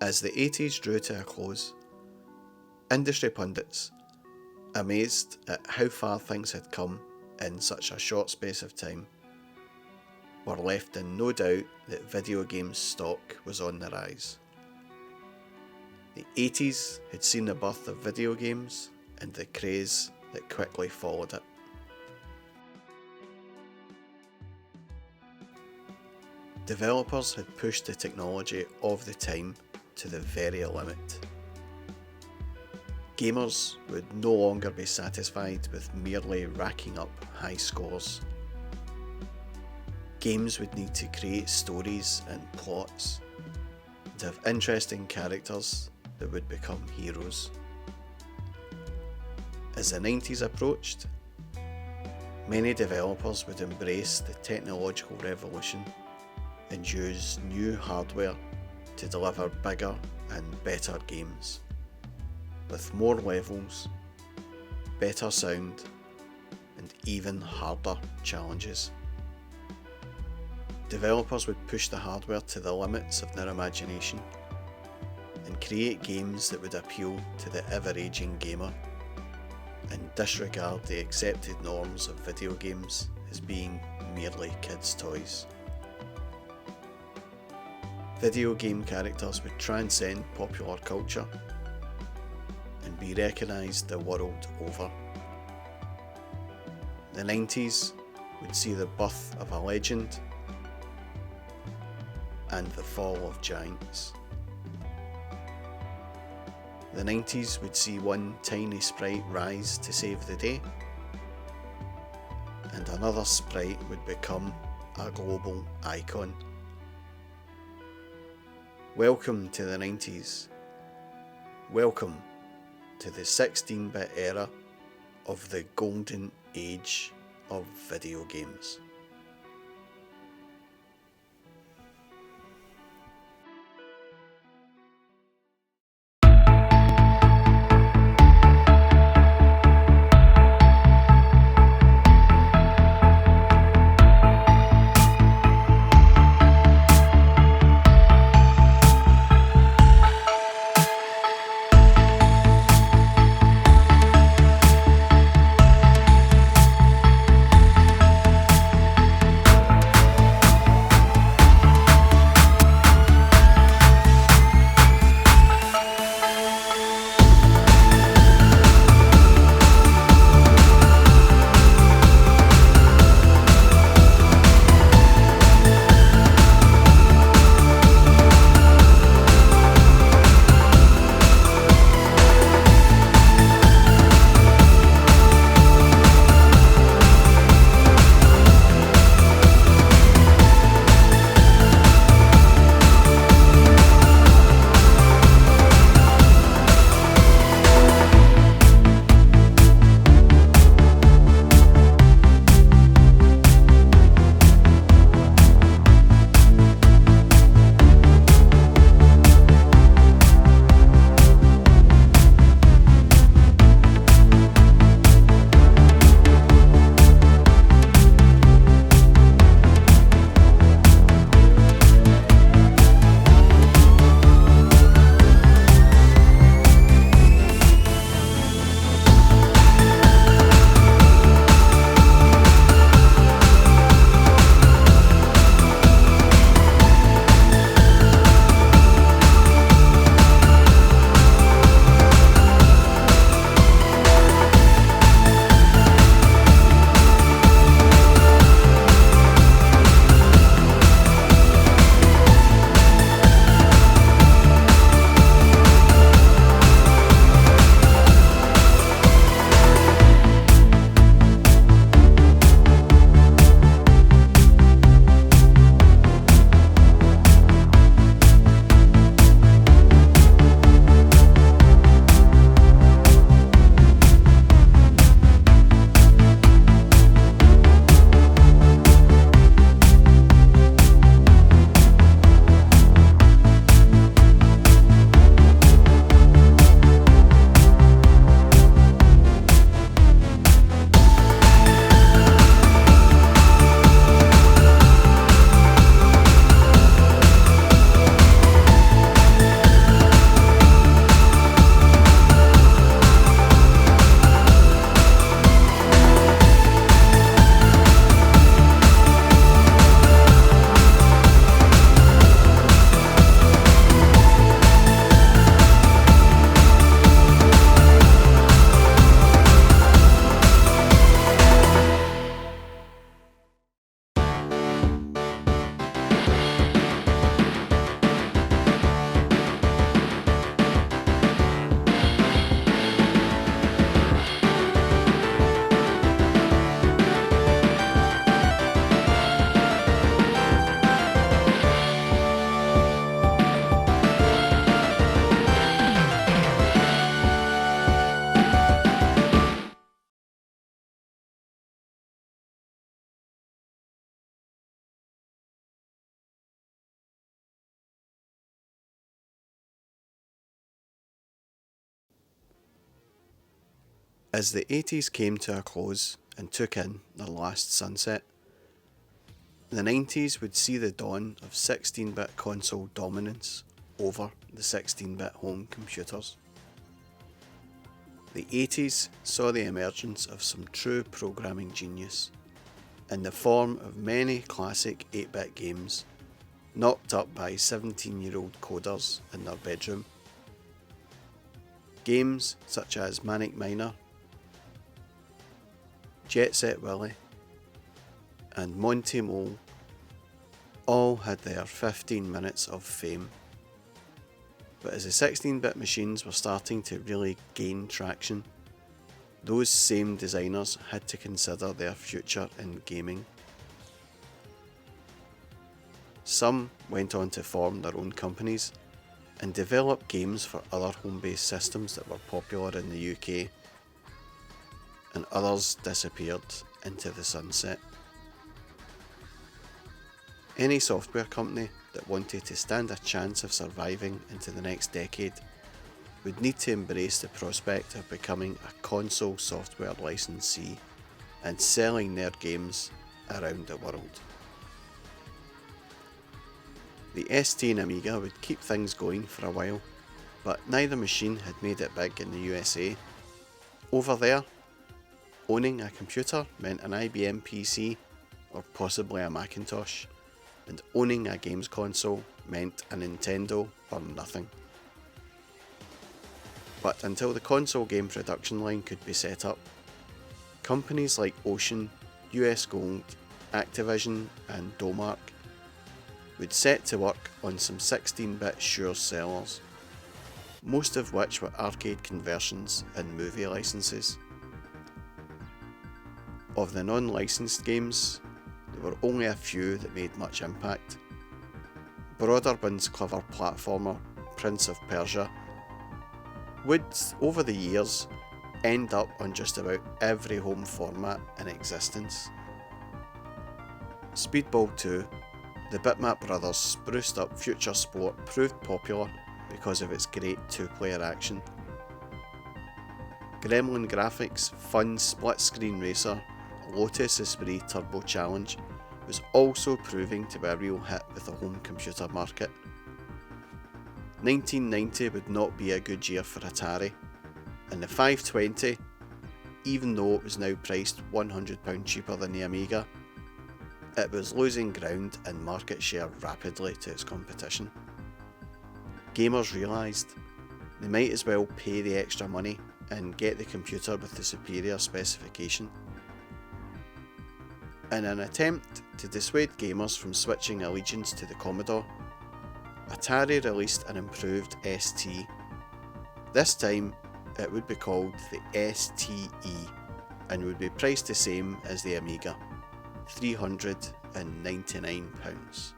As the 80s drew to a close, industry pundits, amazed at how far things had come in such a short space of time, were left in no doubt that video games stock was on the rise. The 80s had seen the birth of video games and the craze that quickly followed it. Developers had pushed the technology of the time to the very limit. Gamers would no longer be satisfied with merely racking up high scores. Games would need to create stories and plots, and have interesting characters that would become heroes. As the 90s approached, many developers would embrace the technological revolution and use new hardware to deliver bigger and better games, with more levels, better sound, and even harder challenges. Developers would push the hardware to the limits of their imagination and create games that would appeal to the ever-aging gamer and disregard the accepted norms of video games as being merely kids' toys. Video game characters would transcend popular culture and be recognised the world over. The 90s would see the birth of a legend and the fall of giants. The 90s would see one tiny sprite rise to save the day, and another sprite would become a global icon. Welcome to the 90s. Welcome to the 16-bit era of the golden age of video games. As the 80s came to a close and took in their last sunset, the 90s would see the dawn of 16-bit console dominance over the 16-bit home computers. The 80s saw the emergence of some true programming genius in the form of many classic 8-bit games knocked up by 17-year-old coders in their bedroom. Games such as Manic Miner, Jet Set Willy, and Monty Mole all had their 15 minutes of fame. But as the 16-bit machines were starting to really gain traction, those same designers had to consider their future in gaming. Some went on to form their own companies and develop games for other home-based systems that were popular in the UK, and others disappeared into the sunset. Any software company that wanted to stand a chance of surviving into the next decade would need to embrace the prospect of becoming a console software licensee and selling their games around the world. The ST and Amiga would keep things going for a while, but neither machine had made it big in the USA. Over there, owning a computer meant an IBM PC or possibly a Macintosh, and owning a games console meant a Nintendo or nothing. But until the console game production line could be set up, companies like Ocean, US Gold, Activision and Domark would set to work on some 16-bit sure sellers, most of which were arcade conversions and movie licenses. Of the non-licensed games, there were only a few that made much impact. Broderbund's clever platformer, Prince of Persia, would, over the years, end up on just about every home format in existence. Speedball 2, the Bitmap brothers' spruced up future sport, proved popular because of its great two-player action. Gremlin Graphics' fun split-screen racer, Lotus Esprit Turbo Challenge, was also proving to be a real hit with the home computer market. 1990 would not be a good year for Atari, and the 520, even though it was now priced £100 cheaper than the Amiga, it was losing ground and market share rapidly to its competition. Gamers realised they might as well pay the extra money and get the computer with the superior specification. In an attempt to dissuade gamers from switching allegiance to the Commodore, Atari released an improved ST. This time it would be called the STE and would be priced the same as the Amiga, £399.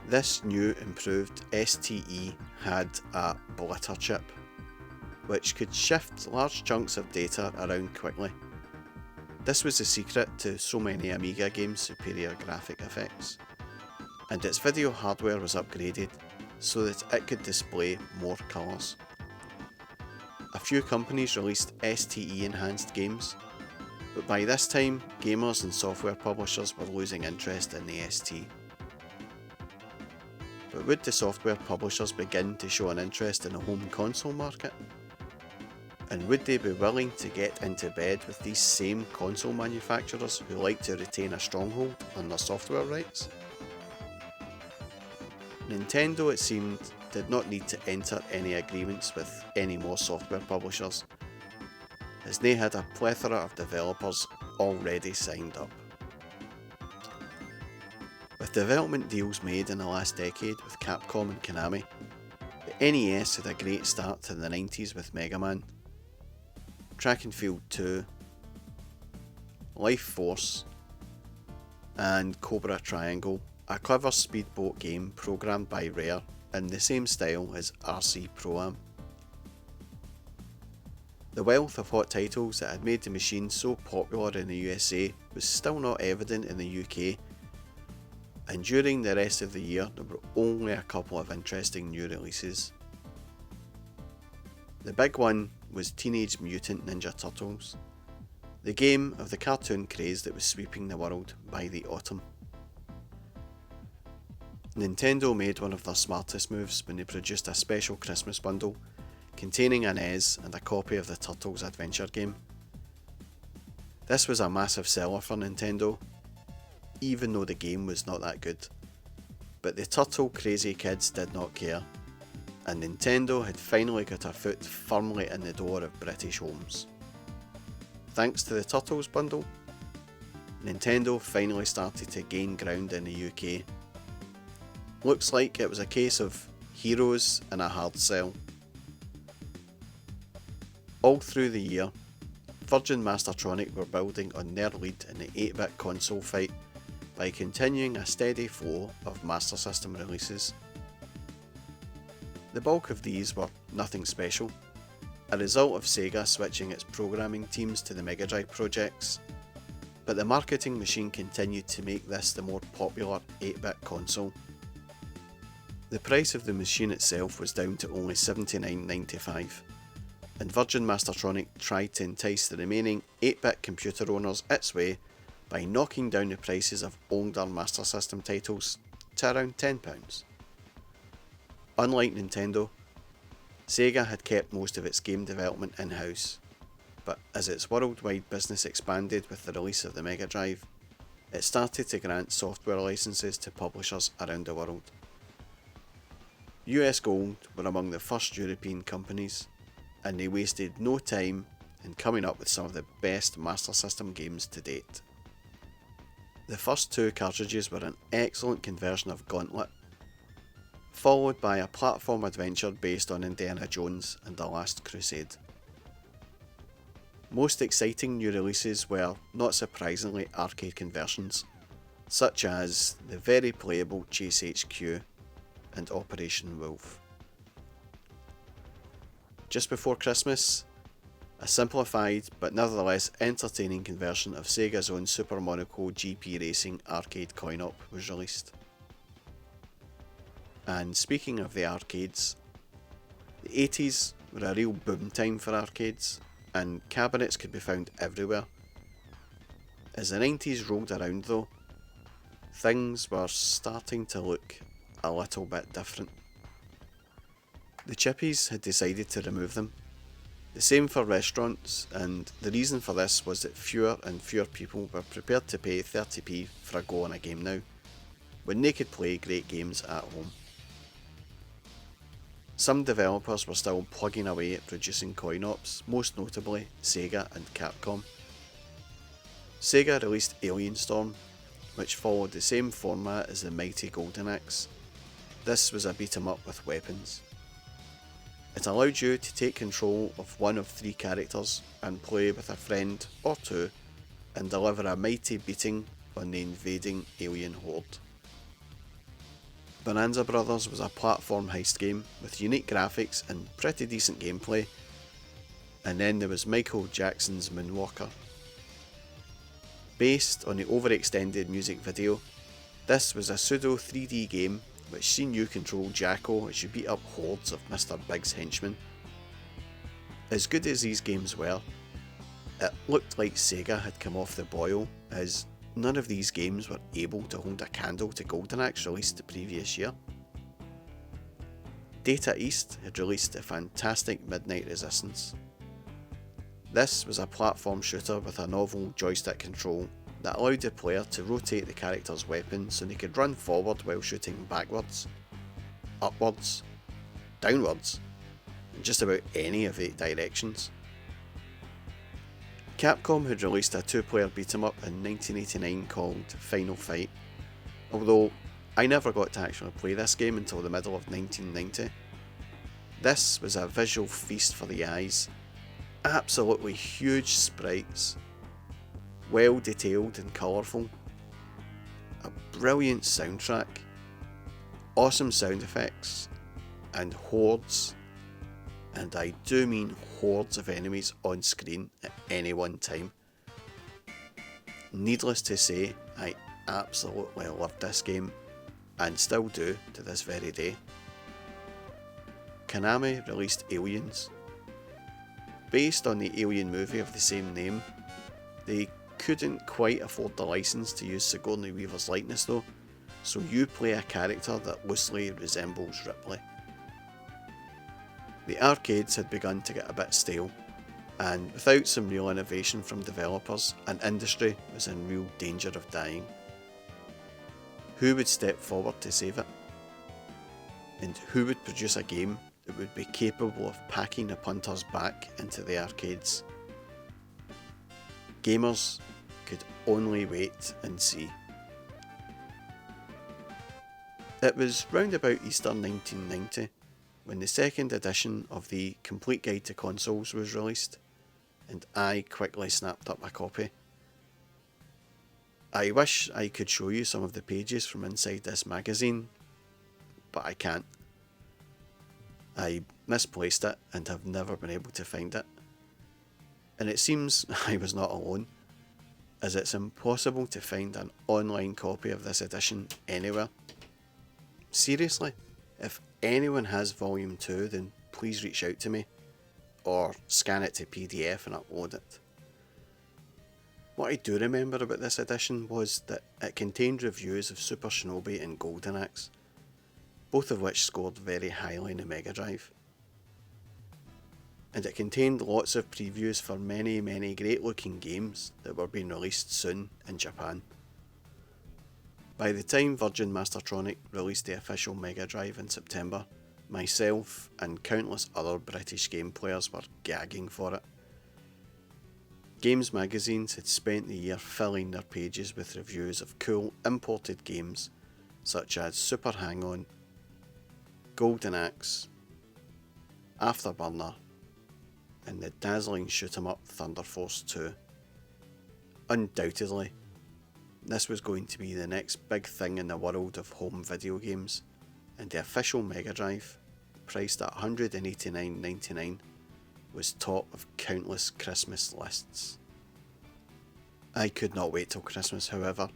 This new improved STE had a blitter chip, which could shift large chunks of data around quickly. This was the secret to so many Amiga games' superior graphic effects, and its video hardware was upgraded so that it could display more colours. A few companies released STE enhanced games, but by this time gamers and software publishers were losing interest in the ST. But would the software publishers begin to show an interest in the home console market? And would they be willing to get into bed with these same console manufacturers who like to retain a stronghold on their software rights? Nintendo, it seemed, did not need to enter any agreements with any more software publishers, as they had a plethora of developers already signed up. With development deals made in the last decade with Capcom and Konami, the NES had a great start to the 90s with Mega Man, Track and Field 2, Life Force, and Cobra Triangle, a clever speedboat game programmed by Rare in the same style as RC Pro-Am. The wealth of hot titles that had made the machine so popular in the USA was still not evident in the UK, and during the rest of the year there were only a couple of interesting new releases. The big one was Teenage Mutant Ninja Turtles, the game of the cartoon craze that was sweeping the world by the autumn. Nintendo made one of their smartest moves when they produced a special Christmas bundle containing an NES and a copy of the Turtles adventure game. This was a massive seller for Nintendo, even though the game was not that good. But the turtle crazy kids did not care, and Nintendo had finally got her foot firmly in the door of British homes. Thanks to the Turtles bundle, Nintendo finally started to gain ground in the UK. Looks like it was a case of heroes and a hard sell. All through the year, Virgin Mastertronic were building on their lead in the 8-bit console fight by continuing a steady flow of Master System releases. The bulk of these were nothing special, a result of Sega switching its programming teams to the Mega Drive projects, but the marketing machine continued to make this the more popular 8-bit console. The price of the machine itself was down to only $79.95, and Virgin Mastertronic tried to entice the remaining 8-bit computer owners its way by knocking down the prices of older Master System titles to around £10. Unlike Nintendo, Sega had kept most of its game development in-house, but as its worldwide business expanded with the release of the Mega Drive, it started to grant software licenses to publishers around the world. US Gold were among the first European companies, and they wasted no time in coming up with some of the best Master System games to date. The first two cartridges were an excellent conversion of Gauntlet, followed by a platform adventure based on Indiana Jones and the Last Crusade. Most exciting new releases were, not surprisingly, arcade conversions, such as the very playable Chase HQ and Operation Wolf. Just before Christmas, a simplified but nevertheless entertaining conversion of Sega's own Super Monaco GP Racing arcade coin-op was released. And speaking of the arcades, the 80s were a real boom time for arcades, and cabinets could be found everywhere. As the 90s rolled around though, things were starting to look a little bit different. The chippies had decided to remove them. The same for restaurants, and the reason for this was that fewer and fewer people were prepared to pay 30p for a go on a game now, when they could play great games at home. Some developers were still plugging away at producing coin-ops, most notably Sega and Capcom. Sega released Alien Storm, which followed the same format as the mighty Golden Axe. This was a beat-em-up with weapons. It allowed you to take control of one of 3 characters and play with a friend or 2 and deliver a mighty beating on the invading alien horde. Bonanza Brothers was a platform heist game with unique graphics and pretty decent gameplay. And then there was Michael Jackson's Moonwalker. Based on the overextended music video, this was a pseudo 3D game which seen you control Jacko as you beat up hordes of Mr. Big's henchmen. As good as these games were, it looked like Sega had come off the boil, as none of these games were able to hold a candle to Golden Axe released the previous year. Data East had released a fantastic Midnight Resistance. This was a platform shooter with a novel joystick control that allowed the player to rotate the character's weapon so they could run forward while shooting backwards, upwards, downwards, in just about any of 8 directions. Capcom had released a 2-player beat-em-up in 1989 called Final Fight, although I never got to actually play this game until the middle of 1990. This was a visual feast for the eyes, absolutely huge sprites, well detailed and colourful, a brilliant soundtrack, awesome sound effects, and hordes, and I do mean hordes of enemies on screen at any one time. Needless to say, I absolutely loved this game, and still do to this very day. Konami released Aliens. based on the Alien movie of the same name. They couldn't quite afford the license to use Sigourney Weaver's likeness though, so you play a character that loosely resembles Ripley. The arcades had begun to get a bit stale, and without some real innovation from developers, an industry was in real danger of dying. Who would step forward to save it? And who would produce a game that would be capable of packing the punters back into the arcades? Gamers could only wait and see. It was round about Easter 1990 when the second edition of the Complete Guide to Consoles was released, and I quickly snapped up a copy. I wish I could show you some of the pages from inside this magazine, but I can't. I misplaced it and have never been able to find it. And it seems I was not alone, as it's impossible to find an online copy of this edition anywhere. Seriously, if anyone has volume 2, then please reach out to me, or scan it to PDF and upload it. What I do remember about this edition was that it contained reviews of Super Shinobi and Golden Axe, both of which scored very highly in the Mega Drive. And it contained lots of previews for many great looking games that were being released soon in Japan. By the time Virgin Mastertronic released the official Mega Drive in September, myself and countless other British game players were gagging for it. Games magazines had spent the year filling their pages with reviews of cool imported games such as Super Hang-On, Golden Axe, Afterburner, and the dazzling shoot-'em-up Thunder Force 2. Undoubtedly, this was going to be the next big thing in the world of home video games, and the official Mega Drive, priced at $189.99, was top of countless Christmas lists. I could not wait till Christmas, however,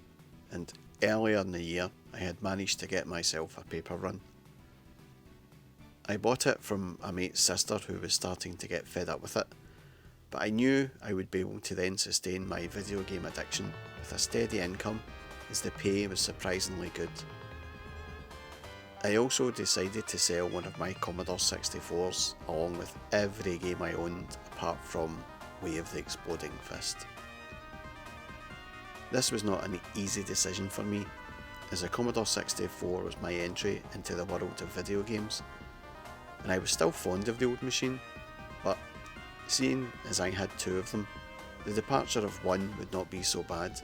and earlier in the year I had managed to get myself a paper run. I bought it from a mate's sister who was starting to get fed up with it, but I knew I would be able to then sustain my video game addiction with a steady income, as the pay was surprisingly good. I also decided to sell one of my Commodore 64s along with every game I owned apart from Way of the Exploding Fist. This was not an easy decision for me, as the Commodore 64 was my entry into the world of video games, and I was still fond of the old machine, but seeing as I had two of them, the departure of one would not be so bad.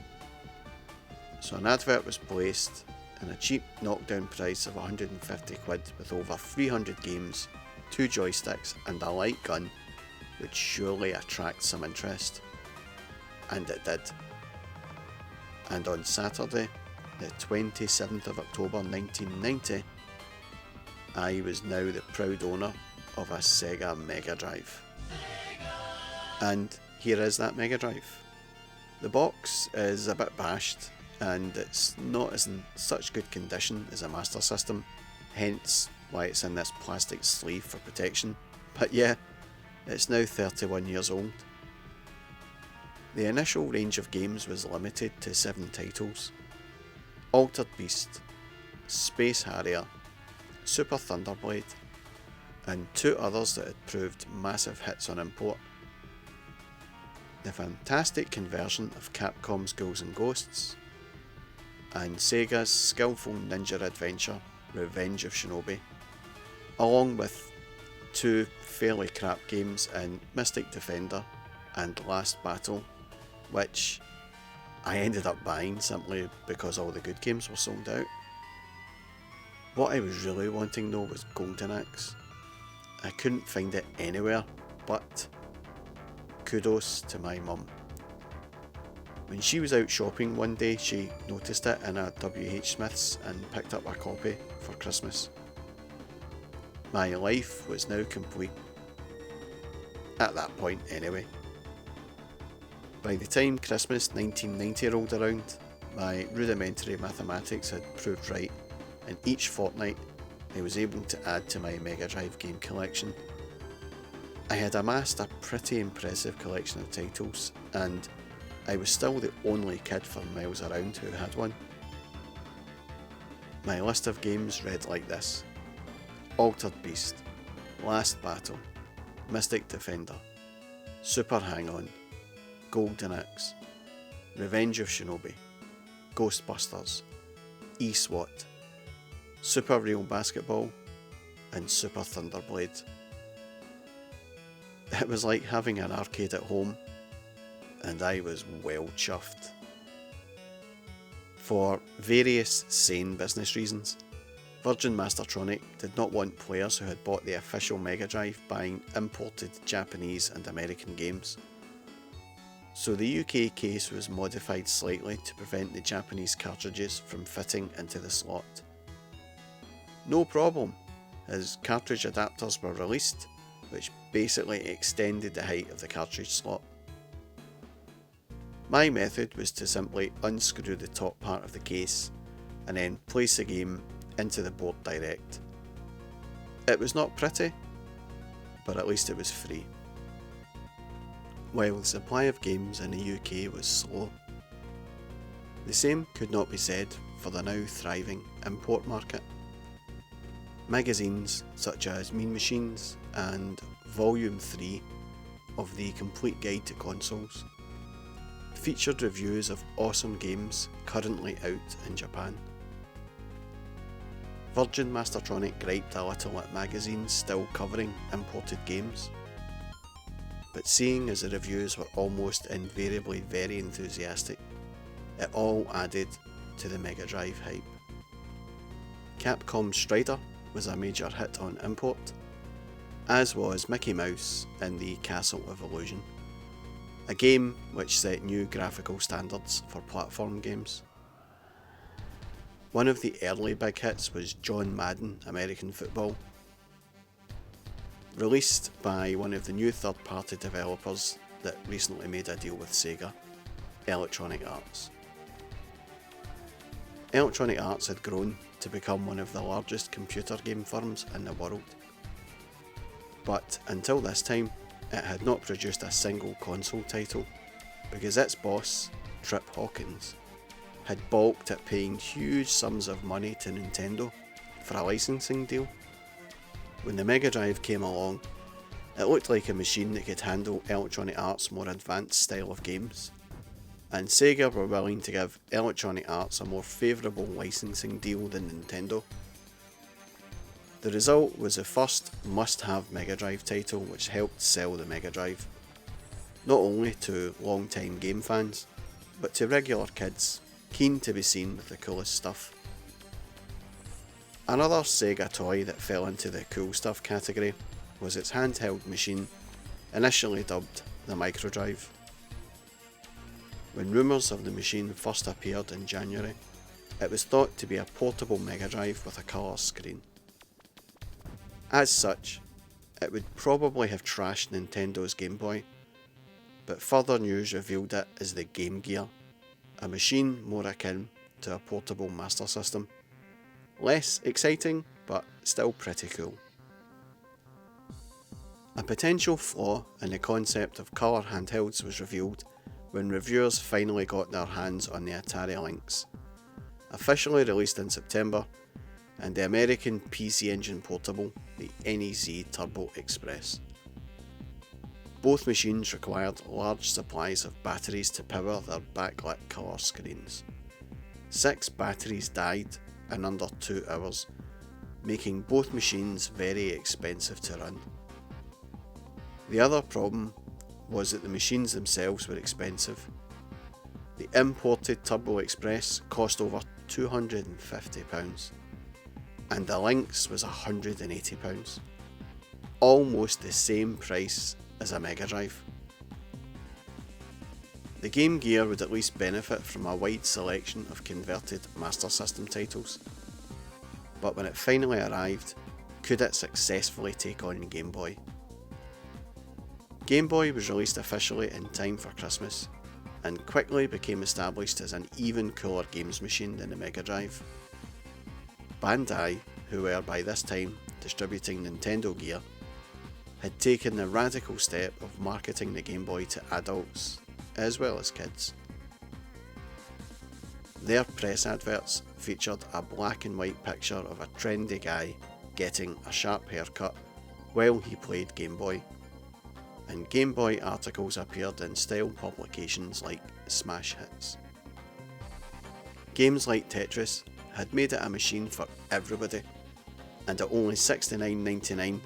So an advert was placed, and a cheap knockdown price of 150 quid with over 300 games, 2 joysticks and a light gun would surely attract some interest. And it did. And on Saturday, the 27th of October 1990, I was now the proud owner of a Sega Mega Drive. And here is that Mega Drive. The box is a bit bashed, and it's not as in such good condition as a Master System, hence why it's in this plastic sleeve for protection. But yeah, it's now 31 years old. The initial range of games was limited to 7 titles: Altered Beast, Space Harrier, Super Thunderblade, and 2 others that had proved massive hits on import: the fantastic conversion of Capcom's Ghouls and Ghosts, and Sega's skillful ninja adventure Revenge of Shinobi, along with 2 fairly crap games in Mystic Defender and Last Battle, which I ended up buying simply because all the good games were sold out. What I was really wanting though was Golden Axe. I couldn't find it anywhere, but kudos to my mum. When she was out shopping one day, she noticed it in a WH Smith's and picked up a copy for Christmas. My life was now complete. At that point anyway. By the time Christmas 1990 rolled around, my rudimentary mathematics had proved right, and each fortnight I was able to add to my Mega Drive game collection. I had amassed a pretty impressive collection of titles, and I was still the only kid for miles around who had one. My list of games read like this: Altered Beast, Last Battle, Mystic Defender, Super Hang-On, Golden Axe, Revenge of Shinobi, Ghostbusters, E-SWAT, Super Real Basketball, and Super Thunderblade. It was like having an arcade at home, and I was well chuffed. For various sane business reasons, Virgin Mastertronic did not want players who had bought the official Mega Drive buying imported Japanese and American games. So the UK case was modified slightly to prevent the Japanese cartridges from fitting into the slot. No problem, as cartridge adapters were released, which basically extended the height of the cartridge slot. My method was to simply unscrew the top part of the case and then place the game into the board direct. It was not pretty, but at least it was free. While the supply of games in the UK was slow, the same could not be said for the now thriving import market. Magazines such as Mean Machines and Volume 3 of the Complete Guide to Consoles featured reviews of awesome games currently out in Japan. Virgin Mastertronic griped a little at magazines still covering imported games, but seeing as the reviews were almost invariably very enthusiastic, it all added to the Mega Drive hype. Capcom's Strider was a major hit on import, as was Mickey Mouse in the Castle of Illusion, a game which set new graphical standards for platform games. One of the early big hits was John Madden American Football, released by one of the new third-party developers that recently made a deal with Sega, Electronic Arts. Electronic Arts had grown to become one of the largest computer game firms in the world, but until this time it had not produced a single console title because its boss, Trip Hawkins, had balked at paying huge sums of money to Nintendo for a licensing deal. When the Mega Drive came along, it looked like a machine that could handle Electronic Arts' more advanced style of games, and Sega were willing to give Electronic Arts a more favourable licensing deal than Nintendo. The result was the first must-have Mega Drive title which helped sell the Mega Drive, not only to long-time game fans, but to regular kids keen to be seen with the coolest stuff. Another Sega toy that fell into the cool stuff category was its handheld machine, initially dubbed the Micro Drive. When rumours of the machine first appeared in January, it was thought to be a portable Mega Drive with a colour screen. As such, it would probably have trashed Nintendo's Game Boy, but further news revealed it as the Game Gear, a machine more akin to a portable Master System. Less exciting, but still pretty cool. A potential flaw in the concept of colour handhelds was revealed when reviewers finally got their hands on the Atari Lynx, officially released in September, and the American PC Engine portable, the NEC Turbo Express. Both machines required large supplies of batteries to power their backlit colour screens. 6 batteries died in under 2 hours, making both machines very expensive to run. The other problem was that the machines themselves were expensive. The imported Turbo Express cost over £250, and the Lynx was £180, almost the same price as a Mega Drive. The Game Gear would at least benefit from a wide selection of converted Master System titles, but when it finally arrived, could it successfully take on Game Boy? Game Boy was released officially in time for Christmas, and quickly became established as an even cooler games machine than the Mega Drive. Bandai, who were by this time distributing Nintendo Gear, had taken the radical step of marketing the Game Boy to adults as well as kids. Their press adverts featured a black and white picture of a trendy guy getting a sharp haircut while he played Game Boy, and Game Boy articles appeared in style publications like Smash Hits. Games like Tetris had made it a machine for everybody, and at only $69.99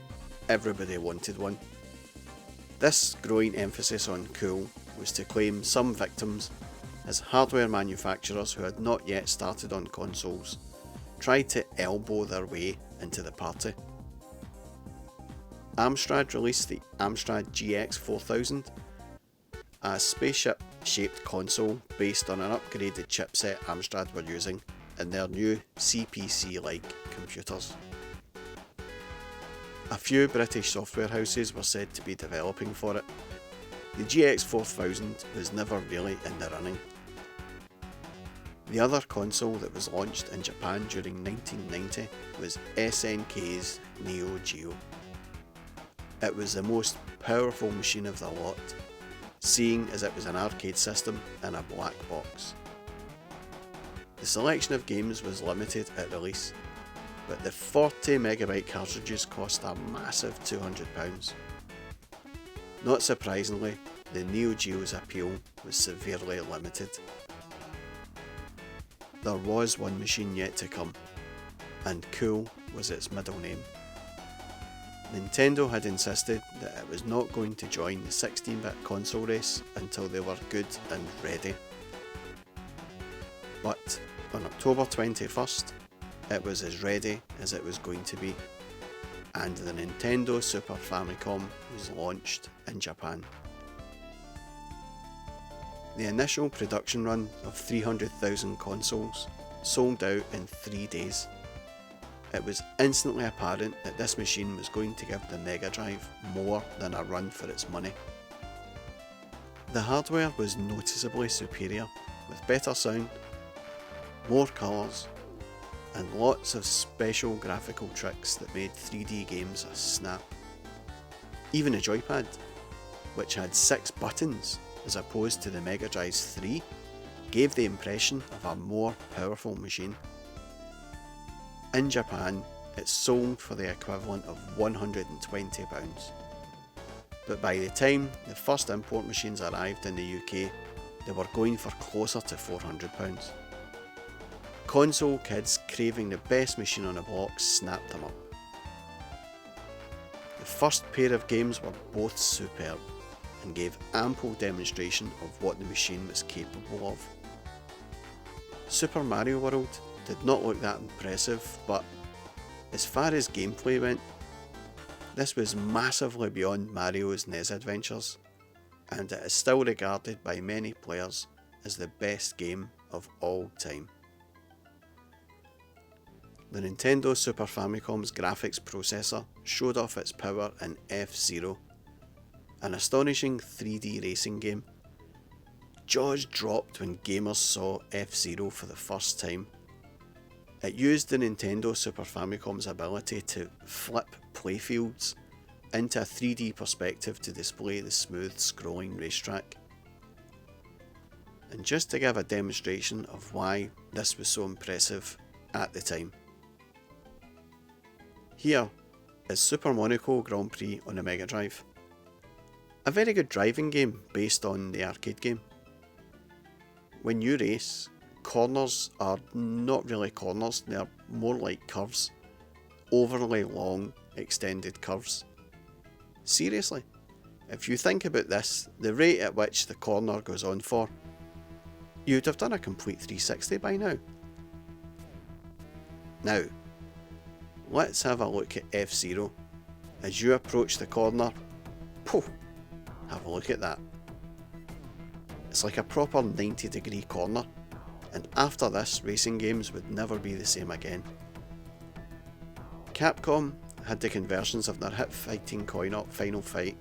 everybody wanted one. This growing emphasis on cool was to claim some victims as hardware manufacturers who had not yet started on consoles tried to elbow their way into the party. Amstrad released the Amstrad GX 4000, a spaceship-shaped console based on an upgraded chipset Amstrad were using in their new CPC-like computers. A few British software houses were said to be developing for it. The GX 4000 was never really in the running. The other console that was launched in Japan during 1990 was SNK's Neo Geo. It was the most powerful machine of the lot, seeing as it was an arcade system in a black box. The selection of games was limited at release, but the 40MB cartridges cost a massive £200. Not surprisingly, the Neo Geo's appeal was severely limited. There was one machine yet to come, and cool was its middle name. Nintendo had insisted that it was not going to join the 16-bit console race until they were good and ready. But on October 21st, it was as ready as it was going to be, and the Nintendo Super Famicom was launched in Japan. The initial production run of 300,000 consoles sold out in 3 days. It was instantly apparent that this machine was going to give the Mega Drive more than a run for its money. The hardware was noticeably superior, with better sound, more colours, and lots of special graphical tricks that made 3D games a snap. Even a joypad, which had 6 buttons as opposed to the Mega Drive's 3, gave the impression of a more powerful machine. In Japan, it sold for the equivalent of £120. But by the time the first import machines arrived in the UK, they were going for closer to £400. Console kids craving the best machine on the block snapped them up. The first pair of games were both superb and gave ample demonstration of what the machine was capable of. Super Mario World did not look that impressive, but as far as gameplay went, this was massively beyond Mario's NES adventures, and it is still regarded by many players as the best game of all time. The Nintendo Super Famicom's graphics processor showed off its power in F-Zero, an astonishing 3D racing game. Jaws dropped when gamers saw F-Zero for the first time. It used the Nintendo Super Famicom's ability to flip playfields into a 3D perspective to display the smooth scrolling racetrack. And just to give a demonstration of why this was so impressive at the time, here is Super Monaco Grand Prix on the Mega Drive. A very good driving game based on the arcade game. When you race, corners are not really corners, they're more like curves. Overly long, extended curves. Seriously, if you think about this, the rate at which the corner goes on for, you'd have done a complete 360 by now. Now, let's have a look at F-Zero. As you approach the corner, poof, have a look at that. It's like a proper 90-degree corner, and after this, racing games would never be the same again. Capcom had the conversions of their hit fighting coin-op Final Fight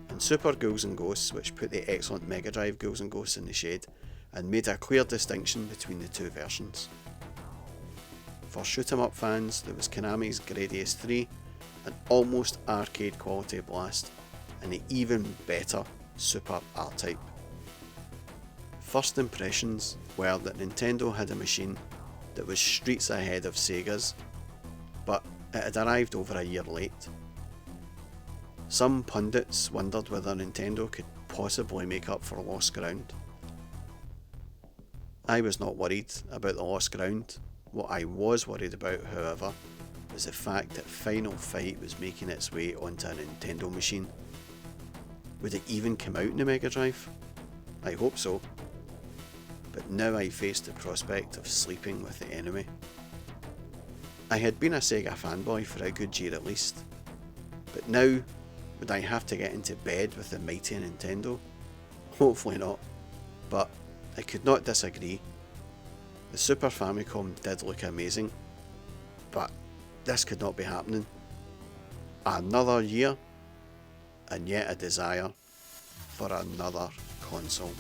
and Super Ghouls and Ghosts, which put the excellent Mega Drive Ghouls and Ghosts in the shade and made a clear distinction between the two versions. For shoot 'em up fans, there was Konami's Gradius 3 an almost arcade quality blast, and an even better Super R-Type. First impressions were that Nintendo had a machine that was streets ahead of Sega's, but it had arrived over a year late. Some pundits wondered whether Nintendo could possibly make up for lost ground. I was not worried about the lost ground. What I was worried about, however, was the fact that Final Fight was making its way onto a Nintendo machine. Would it even come out in the Mega Drive? I hope so. But now I faced the prospect of sleeping with the enemy. I had been a Sega fanboy for a good year at least, but now would I have to get into bed with the mighty Nintendo? Hopefully not, but I could not disagree. The Super Famicom did look amazing, but this could not be happening. Another year, and yet a desire for another console.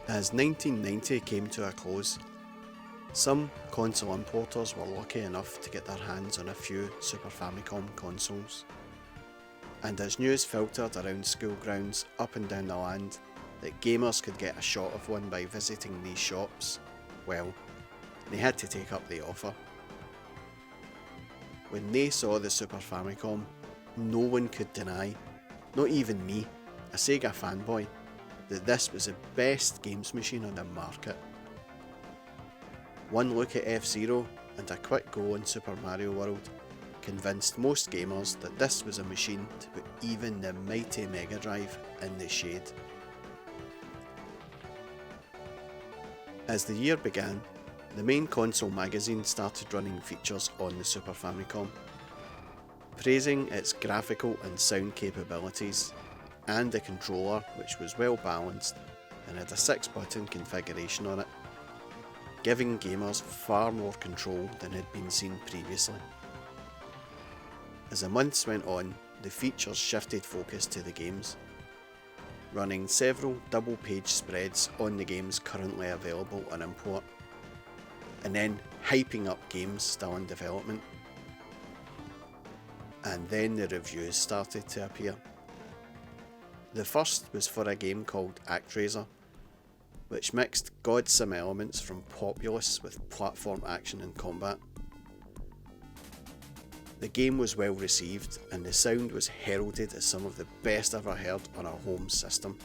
As 1990 came to a close, some console importers were lucky enough to get their hands on a few Super Famicom consoles. And as news filtered around school grounds up and down the land that gamers could get a shot of one by visiting these shops, well, they had to take up the offer. When they saw the Super Famicom, no one could deny, not even me, a Sega fanboy, that this was the best games machine on the market. One look at F-Zero and a quick go on Super Mario World convinced most gamers that this was a machine to put even the mighty Mega Drive in the shade. As the year began, the main console magazine started running features on the Super Famicom, praising its graphical and sound capabilities, and a controller which was well balanced and had a 6-button configuration on it, giving gamers far more control than had been seen previously. As the months went on, the features shifted focus to the games, running several double-page spreads on the games currently available on import, and then hyping up games still in development. And then the reviews started to appear. The first was for a game called ActRaiser, which mixed God-sim elements from Populous with platform action and combat. The game was well received and the sound was heralded as some of the best ever heard on a home system.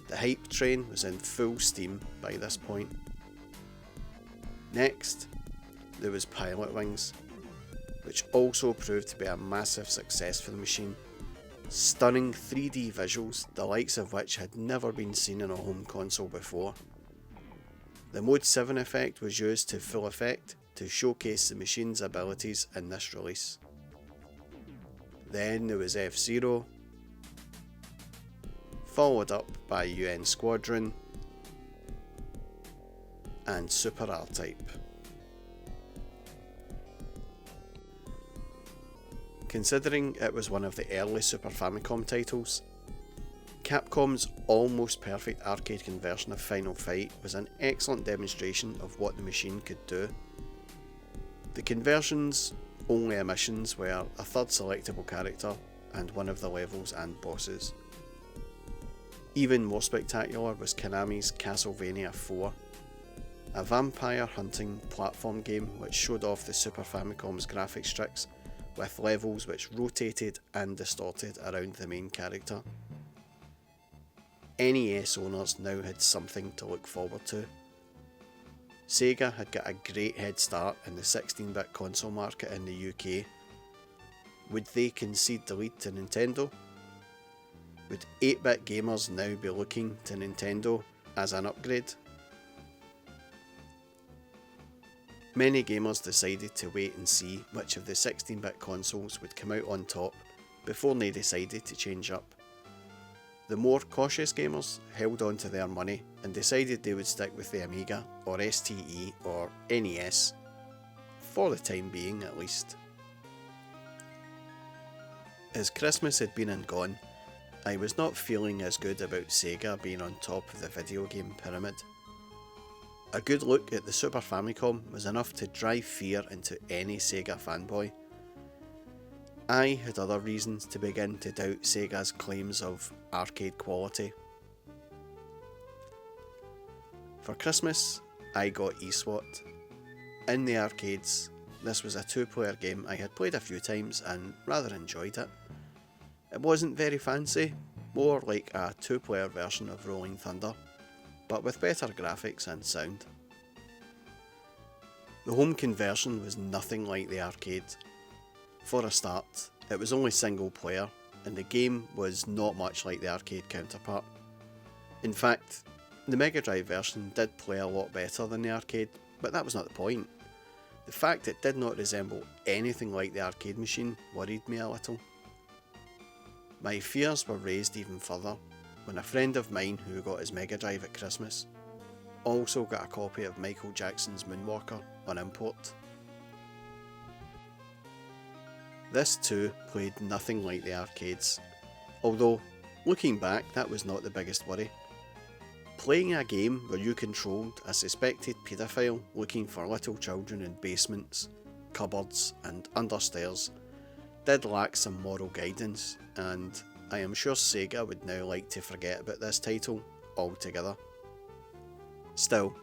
The hype train was in full steam by this point. Next, there was Pilot Wings, which also proved to be a massive success for the machine. Stunning 3D visuals, the likes of which had never been seen in a home console before. The Mode 7 effect was used to full effect to showcase the machine's abilities in this release. Then there was F-Zero, followed up by UN Squadron and Super R-Type. Considering it was one of the early Super Famicom titles, Capcom's almost perfect arcade conversion of Final Fight was an excellent demonstration of what the machine could do. The conversion's only omissions were a third selectable character and one of the levels and bosses. Even more spectacular was Konami's Castlevania 4, a vampire hunting platform game which showed off the Super Famicom's graphics tricks with levels which rotated and distorted around the main character. NES owners now had something to look forward to. Sega had got a great head start in the 16-bit console market in the UK. Would they concede the lead to Nintendo? Would 8-bit gamers now be looking to Nintendo as an upgrade? Many gamers decided to wait and see which of the 16-bit consoles would come out on top before they decided to change up. The more cautious gamers held on to their money and decided they would stick with the Amiga or STE or NES, for the time being at least. As Christmas had been and gone, I was not feeling as good about Sega being on top of the video game pyramid. A good look at the Super Famicom was enough to drive fear into any Sega fanboy. I had other reasons to begin to doubt Sega's claims of arcade quality. For Christmas, I got eSWAT. In the arcades, this was a 2-player game I had played a few times and rather enjoyed it. It wasn't very fancy, more like a 2-player version of Rolling Thunder, but with better graphics and sound. The home conversion was nothing like the arcade. For a start, it was only single player, and the game was not much like the arcade counterpart. In fact, the Mega Drive version did play a lot better than the arcade, but that was not the point. The fact it did not resemble anything like the arcade machine worried me a little. My fears were raised even further when a friend of mine who got his Mega Drive at Christmas also got a copy of Michael Jackson's Moonwalker on import. This too played nothing like the arcades, although looking back that was not the biggest worry. Playing a game where you controlled a suspected paedophile looking for little children in basements, cupboards and under stairs did lack some moral guidance, and I am sure Sega would now like to forget about this title altogether. Still,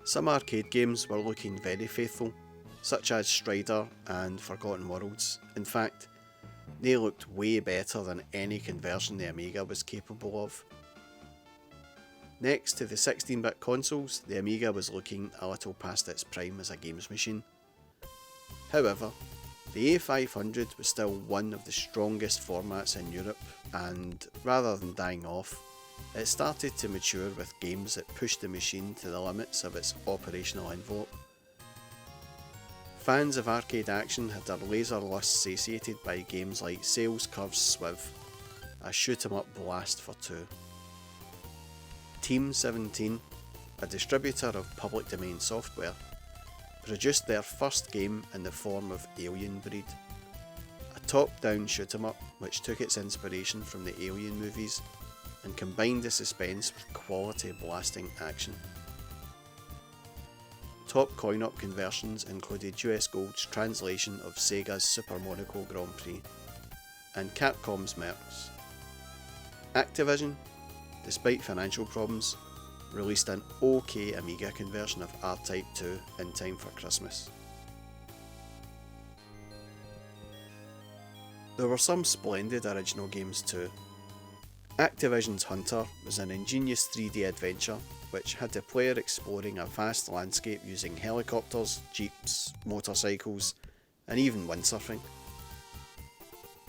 some arcade games were looking very faithful, such as Strider and Forgotten Worlds. In fact, they looked way better than any conversion the Amiga was capable of. Next to the 16-bit consoles, the Amiga was looking a little past its prime as a games machine. However, the A500 was still one of the strongest formats in Europe, and rather than dying off, it started to mature with games that pushed the machine to the limits of its operational envelope. Fans of arcade action had their laser lust satiated by games like Sails Curves Swiv, a shoot-em-up blast for two. Team 17, a distributor of public domain software, produced their first game in the form of Alien Breed, a top-down shoot-em-up which took its inspiration from the Alien movies and combined the suspense with quality blasting action. Top coin-op conversions included US Gold's translation of Sega's Super Monaco Grand Prix and Capcom's Mercs. Activision, despite financial problems, released an OK Amiga conversion of R-Type 2 in time for Christmas. There were some splendid original games too. Activision's Hunter was an ingenious 3D adventure which had the player exploring a vast landscape using helicopters, jeeps, motorcycles, and even windsurfing.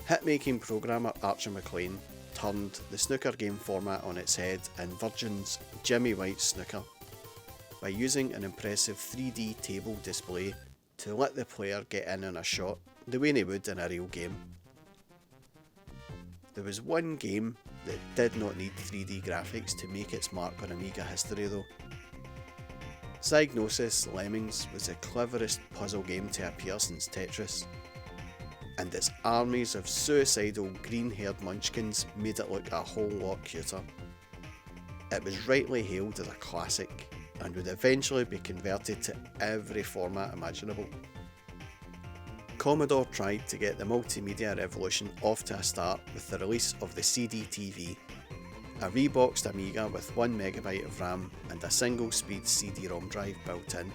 Hit-making programmer Archer McLean turned the snooker game format on its head in Virgin's Jimmy White Snooker by using an impressive 3D table display to let the player get in on a shot the way they would in a real game. There was one game that did not need 3D graphics to make its mark on Amiga history though. Psygnosis Lemmings was the cleverest puzzle game to appear since Tetris, and its armies of suicidal green-haired munchkins made it look a whole lot cuter. It was rightly hailed as a classic, and would eventually be converted to every format imaginable. Commodore tried to get the multimedia revolution off to a start with the release of the CD-TV, a reboxed Amiga with 1MB of RAM and a single-speed CD-ROM drive built in.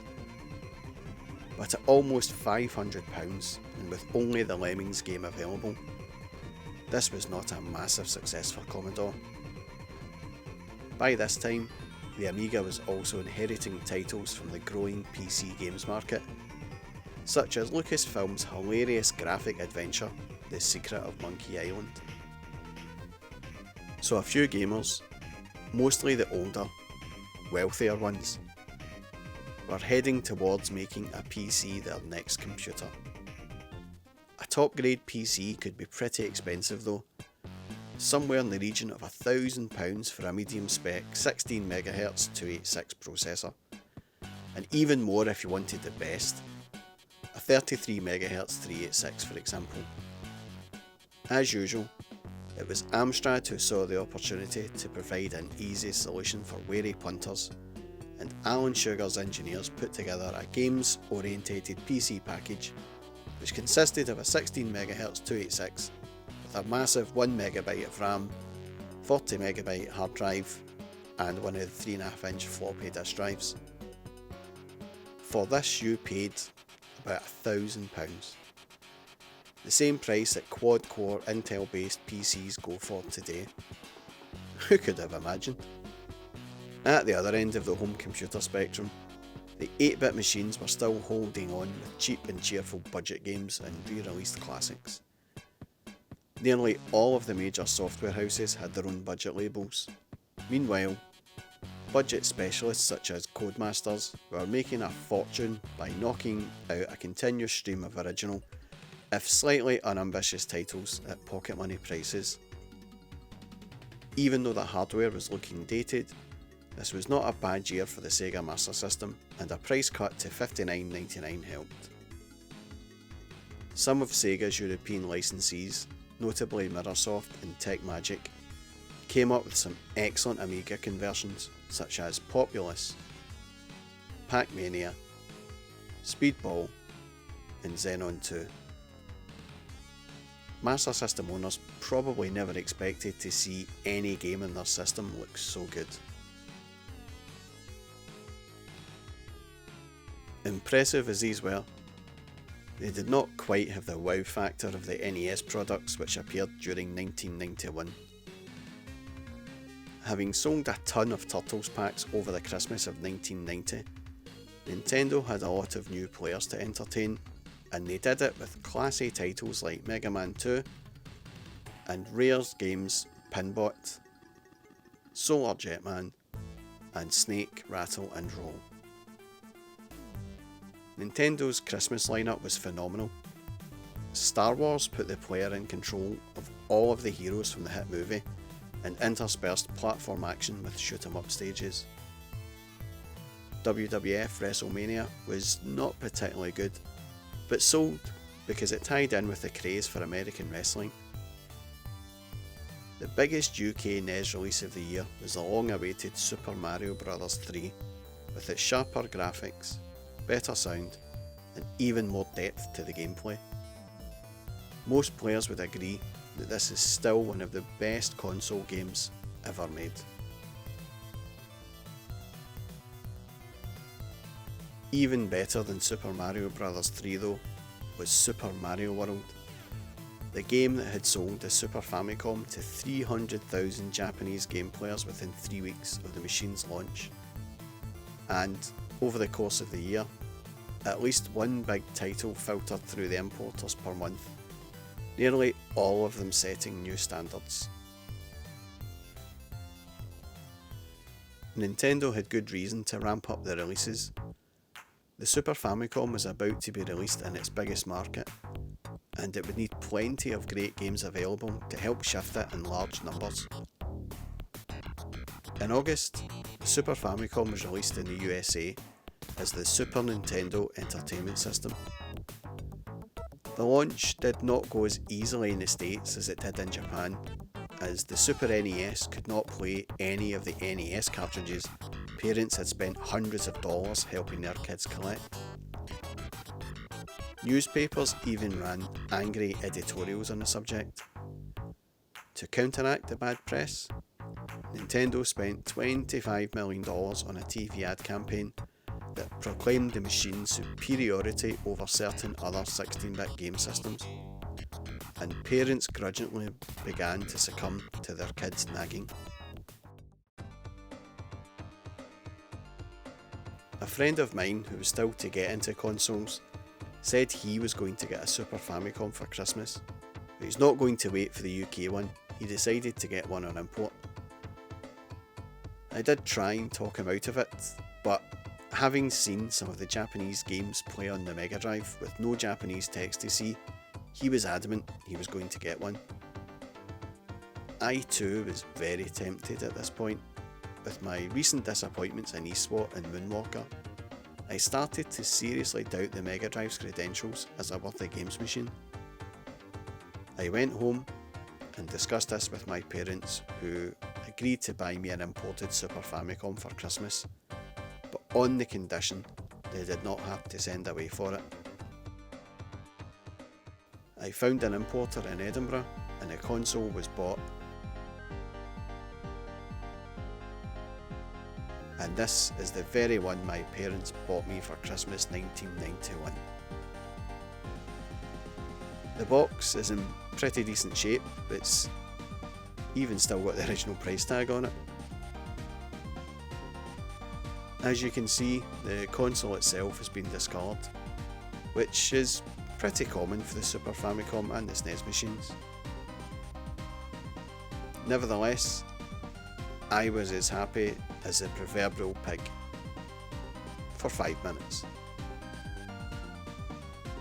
But at almost £500 and with only the Lemmings game available, this was not a massive success for Commodore. By this time, the Amiga was also inheriting titles from the growing PC games market, such as Lucasfilm's hilarious graphic adventure, The Secret of Monkey Island. So a few gamers, mostly the older, wealthier ones, were heading towards making a PC their next computer. A top-grade PC could be pretty expensive though, somewhere in the region of £1,000 for a medium-spec 16MHz 286 processor, and even more if you wanted the best, a 33MHz 386 for example. As usual, it was Amstrad who saw the opportunity to provide an easy solution for wary punters, and Alan Sugar's engineers put together a games-orientated PC package which consisted of a 16MHz 286 with a massive 1MB of RAM, 40MB hard drive and one of the 3.5-inch floppy disk drives. For this you paid about £1,000. The same price that quad-core Intel-based PCs go for today. Who could have imagined? At the other end of the home computer spectrum, the 8-bit machines were still holding on with cheap and cheerful budget games and re-released classics. Nearly all of the major software houses had their own budget labels. Meanwhile, budget specialists such as Codemasters were making a fortune by knocking out a continuous stream of original, if slightly unambitious titles at pocket money prices. Even though the hardware was looking dated, this was not a bad year for the Sega Master System, and a price cut to $59.99 helped. Some of Sega's European licensees, notably Mirrorsoft and TechMagic, came up with some excellent Amiga conversions such as Populous, Pac-Mania, Speedball and Xenon 2. Master System owners probably never expected to see any game in their system look so good. Impressive as these were, they did not quite have the wow factor of the NES products which appeared during 1991. Having sold a ton of Turtles packs over the Christmas of 1990, Nintendo had a lot of new players to entertain, and they did it with classy titles like Mega Man 2 and Rare's games Pinbot, Solar Jetman and Snake, Rattle and Roll. Nintendo's Christmas lineup was phenomenal. Star Wars put the player in control of all of the heroes from the hit movie and interspersed platform action with shoot 'em up stages. WWF WrestleMania was not particularly good, but sold because it tied in with the craze for American wrestling. The biggest UK NES release of the year was the long-awaited Super Mario Bros. 3, with its sharper graphics, better sound, and even more depth to the gameplay. Most players would agree that this is still one of the best console games ever made. Even better than Super Mario Bros. 3 though was Super Mario World, the game that had sold the Super Famicom to 300,000 Japanese game players within 3 weeks of the machine's launch. And over the course of the year, at least one big title filtered through the importers per month, nearly all of them setting new standards. Nintendo had good reason to ramp up their releases. The Super Famicom was about to be released in its biggest market, and it would need plenty of great games available to help shift it in large numbers. In August, the Super Famicom was released in the USA as the Super Nintendo Entertainment System. The launch did not go as easily in the States as it did in Japan, as the Super NES could not play any of the NES cartridges parents had spent hundreds of dollars helping their kids collect. Newspapers even ran angry editorials on the subject. To counteract the bad press, Nintendo spent $25 million on a TV ad campaign that proclaimed the machine's superiority over certain other 16-bit game systems, and parents grudgingly began to succumb to their kids' nagging. A friend of mine who was still to get into consoles said he was going to get a Super Famicom for Christmas, but he's not going to wait for the UK one. He decided to get one on import. I did try and talk him out of it, but having seen some of the Japanese games play on the Mega Drive with no Japanese text to see, he was adamant he was going to get one. I too was very tempted at this point. With my recent disappointments in eSWAT and Moonwalker, I started to seriously doubt the Mega Drive's credentials as a worthy games machine. I went home and discussed this with my parents, who agreed to buy me an imported Super Famicom for Christmas, but on the condition they did not have to send away for it. I found an importer in Edinburgh and a console was bought. And this is the very one my parents bought me for Christmas 1991. The box is in pretty decent shape. It's even still got the original price tag on it. As you can see, the console itself has been discarded, which is pretty common for the Super Famicom and the SNES machines. Nevertheless, I was as happy as the proverbial pig for 5 minutes.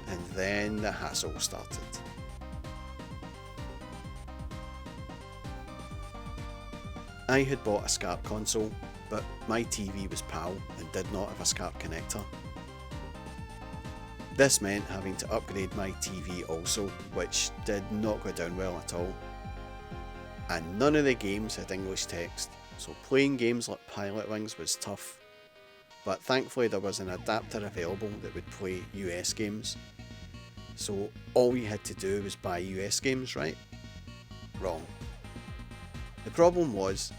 And then the hassle started. I had bought a SCART console, but my TV was PAL and did not have a SCART connector. This meant having to upgrade my TV also, which did not go down well at all. And none of the games had English text, so playing games like Pilot Wings was tough. But thankfully there was an adapter available that would play US games. So all you had to do was buy US games, right? Wrong. The problem was,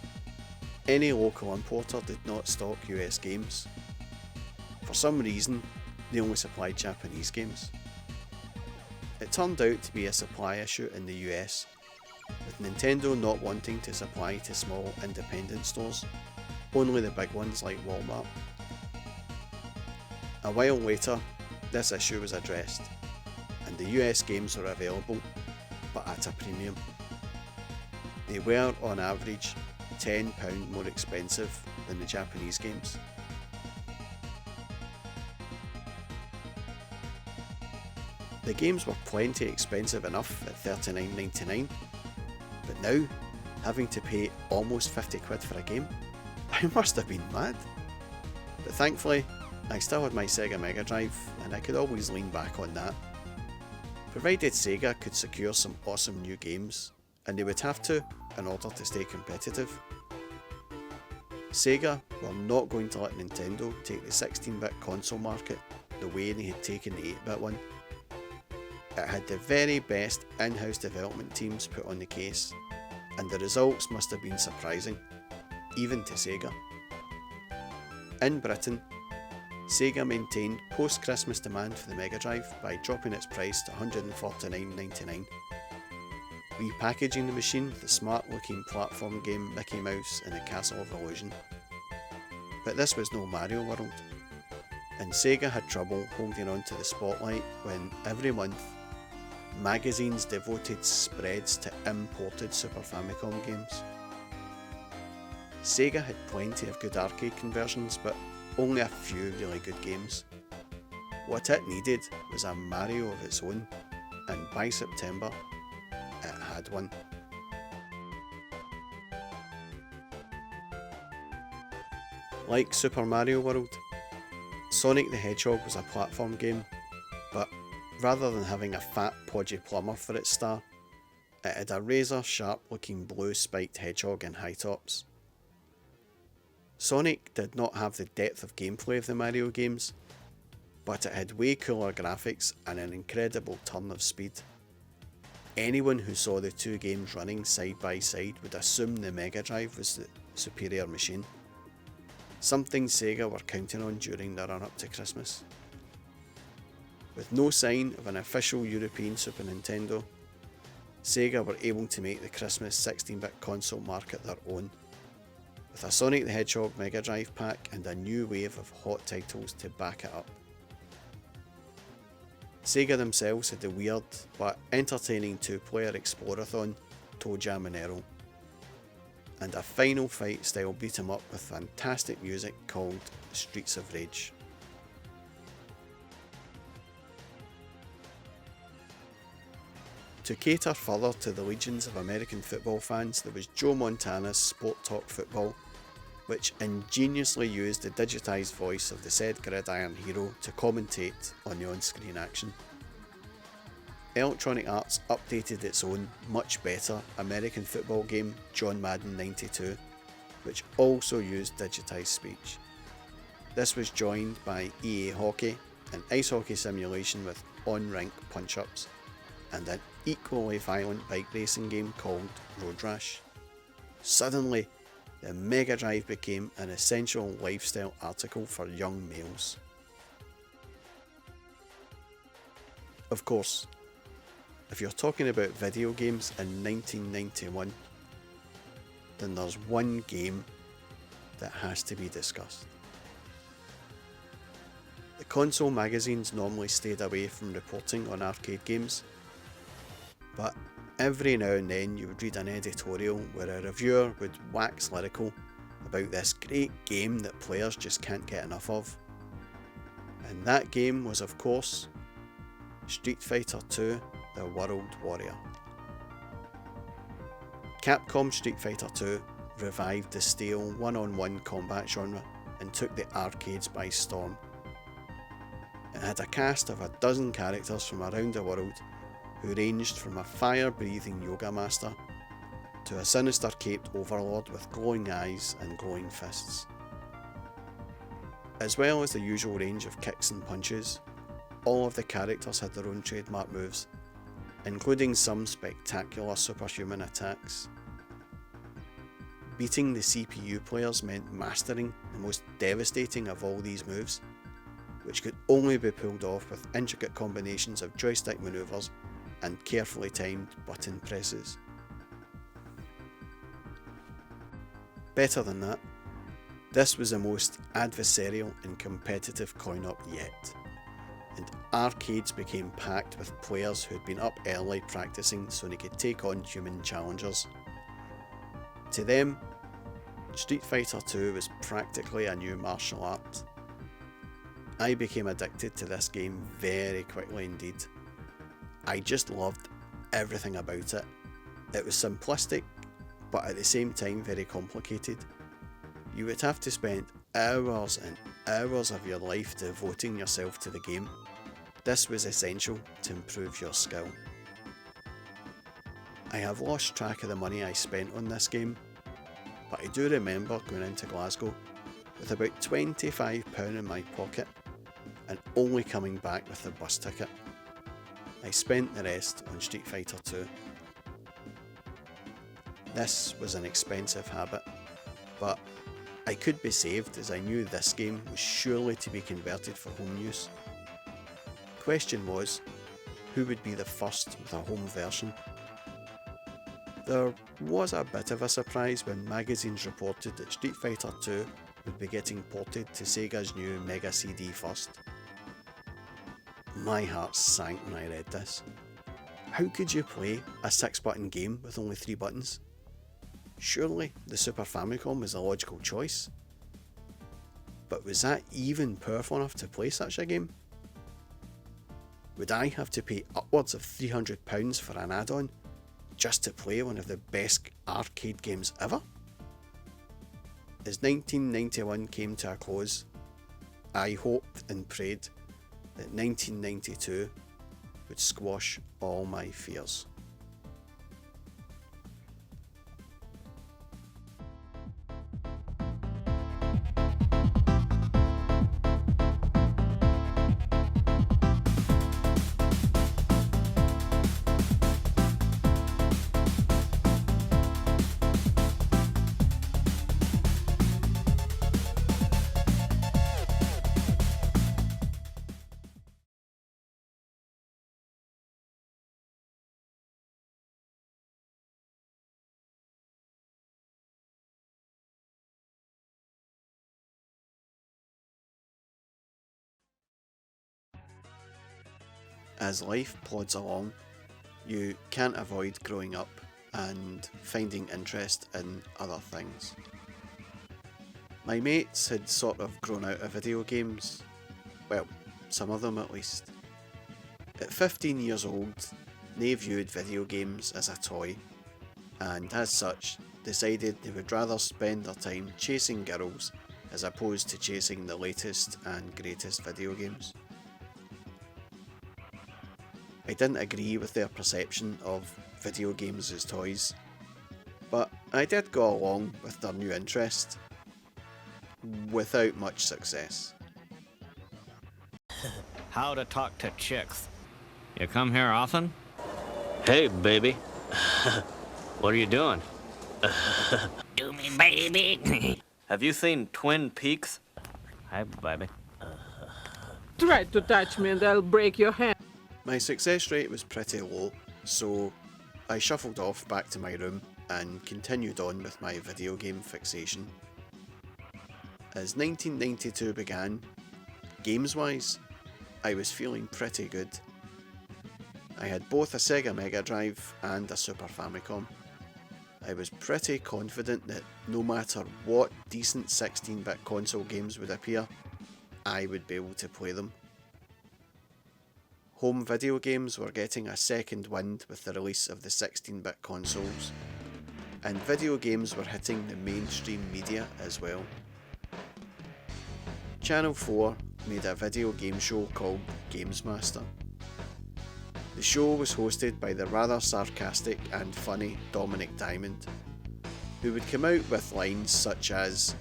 any local importer did not stock US games. For some reason, they only supplied Japanese games. It turned out to be a supply issue in the US, with Nintendo not wanting to supply to small independent stores, only the big ones like Walmart. A while later, this issue was addressed, and the US games were available, but at a premium. They were, on average, £10 more expensive than the Japanese games. The games were plenty expensive enough at £39.99, but now, having to pay almost 50 quid for a game, I must have been mad. But thankfully, I still had my Sega Mega Drive and I could always lean back on that. Provided Sega could secure some awesome new games, and they would have to in order to stay competitive. Sega were not going to let Nintendo take the 16-bit console market the way they had taken the 8-bit one. It had the very best in-house development teams put on the case, and the results must have been surprising, even to Sega. In Britain, Sega maintained post-Christmas demand for the Mega Drive by dropping its price to £149.99, repackaging the machine with the smart-looking platform game Mickey Mouse and the Castle of Illusion. But this was no Mario World, and Sega had trouble holding on to the spotlight when every month magazines devoted spreads to imported Super Famicom games. Sega had plenty of good arcade conversions, but only a few really good games. What it needed was a Mario of its own, and by September, it had one. Like Super Mario World, Sonic the Hedgehog was a platform game, but rather than having a fat podgy plumber for its star, it had a razor sharp looking blue spiked hedgehog in high tops. Sonic did not have the depth of gameplay of the Mario games, but it had way cooler graphics and an incredible turn of speed. Anyone who saw the two games running side by side would assume the Mega Drive was the superior machine, something Sega were counting on during the run-up to Christmas. With no sign of an official European Super Nintendo, Sega were able to make the Christmas 16-bit console market their own, with a Sonic the Hedgehog Mega Drive pack and a new wave of hot titles to back it up. Sega themselves had the weird but entertaining two-player Explorathon Toe Jam and Earl, and a final fight style beat 'em up with fantastic music called Streets of Rage. To cater further to the legions of American football fans, there was Joe Montana's Sport Talk Football, which ingeniously used the digitised voice of the said gridiron hero to commentate on the on-screen action. Electronic Arts updated its own, much better, American football game, John Madden 92, which also used digitised speech. This was joined by EA Hockey, an ice hockey simulation with on-rink punch-ups, and an equally violent bike racing game called Road Rash. Suddenly, the Mega Drive became an essential lifestyle article for young males. Of course, if you're talking about video games in 1991, then there's one game that has to be discussed. The console magazines normally stayed away from reporting on arcade games, but every now and then you would read an editorial where a reviewer would wax lyrical about this great game that players just can't get enough of. And that game was, of course, Street Fighter II: The World Warrior. Capcom Street Fighter II revived the stale one-on-one combat genre and took the arcades by storm. It had a cast of a dozen characters from around the world who ranged from a fire-breathing yoga master to a sinister-caped overlord with glowing eyes and glowing fists. As well as the usual range of kicks and punches, all of the characters had their own trademark moves, including some spectacular superhuman attacks. Beating the CPU players meant mastering the most devastating of all these moves, which could only be pulled off with intricate combinations of joystick maneuvers and carefully timed button presses. Better than that, this was the most adversarial and competitive coin-op yet, and arcades became packed with players who'd been up early practicing so they could take on human challengers. To them, Street Fighter II was practically a new martial art. I became addicted to this game very quickly indeed. I just loved everything about it. It was simplistic, but at the same time very complicated. You would have to spend hours and hours of your life devoting yourself to the game. This was essential to improve your skill. I have lost track of the money I spent on this game, but I do remember going into Glasgow with about £25 in my pocket and only coming back with the bus ticket. I spent the rest on Street Fighter II. This was an expensive habit, but I could be saved as I knew this game was surely to be converted for home use. Question was, who would be the first with a home version? There was a bit of a surprise when magazines reported that Street Fighter II would be getting ported to Sega's new Mega CD first. My heart sank when I read this. How could you play a 6-button game with only 3 buttons? Surely the Super Famicom was a logical choice. But was that even powerful enough to play such a game? Would I have to pay upwards of £300 for an add-on just to play one of the best arcade games ever? As 1991 came to a close, I hoped and prayed that 1992 would squash all my fears. As life plods along, you can't avoid growing up and finding interest in other things. My mates had sort of grown out of video games. Well, some of them at least. At 15 years old, they viewed video games as a toy, and as such, decided they would rather spend their time chasing girls as opposed to chasing the latest and greatest video games. I didn't agree with their perception of video games as toys, but I did go along with their new interest, without much success. How to talk to chicks. You come here often? Hey, baby. What are you doing? Do me, baby. Have you seen Twin Peaks? Hi, baby. Try to touch me and I'll break your hand. My success rate was pretty low, so I shuffled off back to my room and continued on with my video game fixation. As 1992 began, games-wise, I was feeling pretty good. I had both a Sega Mega Drive and a Super Famicom. I was pretty confident that no matter what decent 16-bit console games would appear, I would be able to play them. Home video games were getting a second wind with the release of the 16-bit consoles, and video games were hitting the mainstream media as well. Channel 4 made a video game show called Games Master. The show was hosted by the rather sarcastic and funny Dominic Diamond, who would come out with lines such as,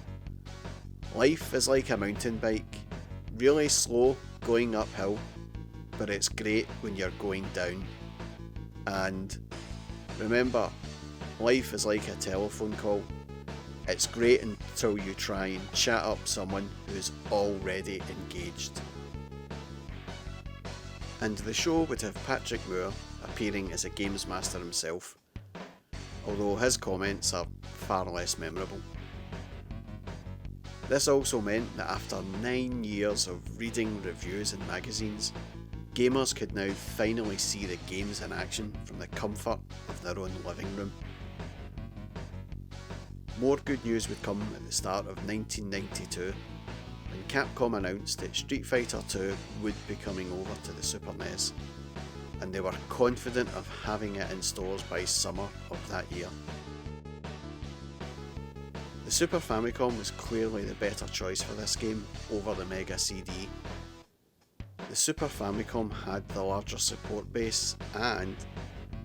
"Life is like a mountain bike, really slow going uphill, but it's great when you're going down," and "Remember, life is like a telephone call, it's great until you try and chat up someone who's already engaged." And the show would have Patrick Moore appearing as a games master himself, although his comments are far less memorable. This also meant that after 9 years of reading reviews in magazines, gamers could now finally see the games in action from the comfort of their own living room. More good news would come at the start of 1992, when Capcom announced that Street Fighter II would be coming over to the Super NES, and they were confident of having it in stores by summer of that year. The Super Famicom was clearly the better choice for this game over the Mega CD. The Super Famicom had the larger support base, and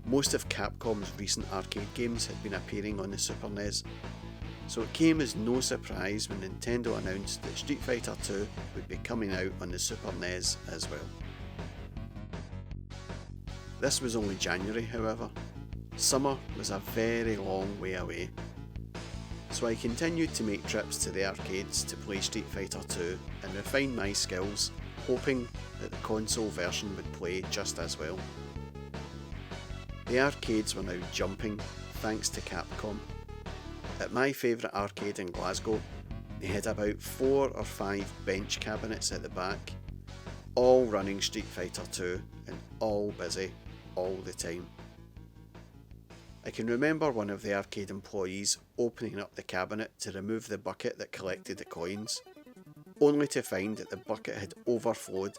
most of Capcom's recent arcade games had been appearing on the Super NES, so it came as no surprise when Nintendo announced that Street Fighter II would be coming out on the Super NES as well. This was only January, however. Summer was a very long way away, so I continued to make trips to the arcades to play Street Fighter II and refine my skills, hoping that the console version would play just as well. The arcades were now jumping thanks to Capcom. At my favourite arcade in Glasgow, they had about 4 or 5 bench cabinets at the back, all running Street Fighter II and all busy all the time. I can remember one of the arcade employees opening up the cabinet to remove the bucket that collected the coins, only to find that the bucket had overflowed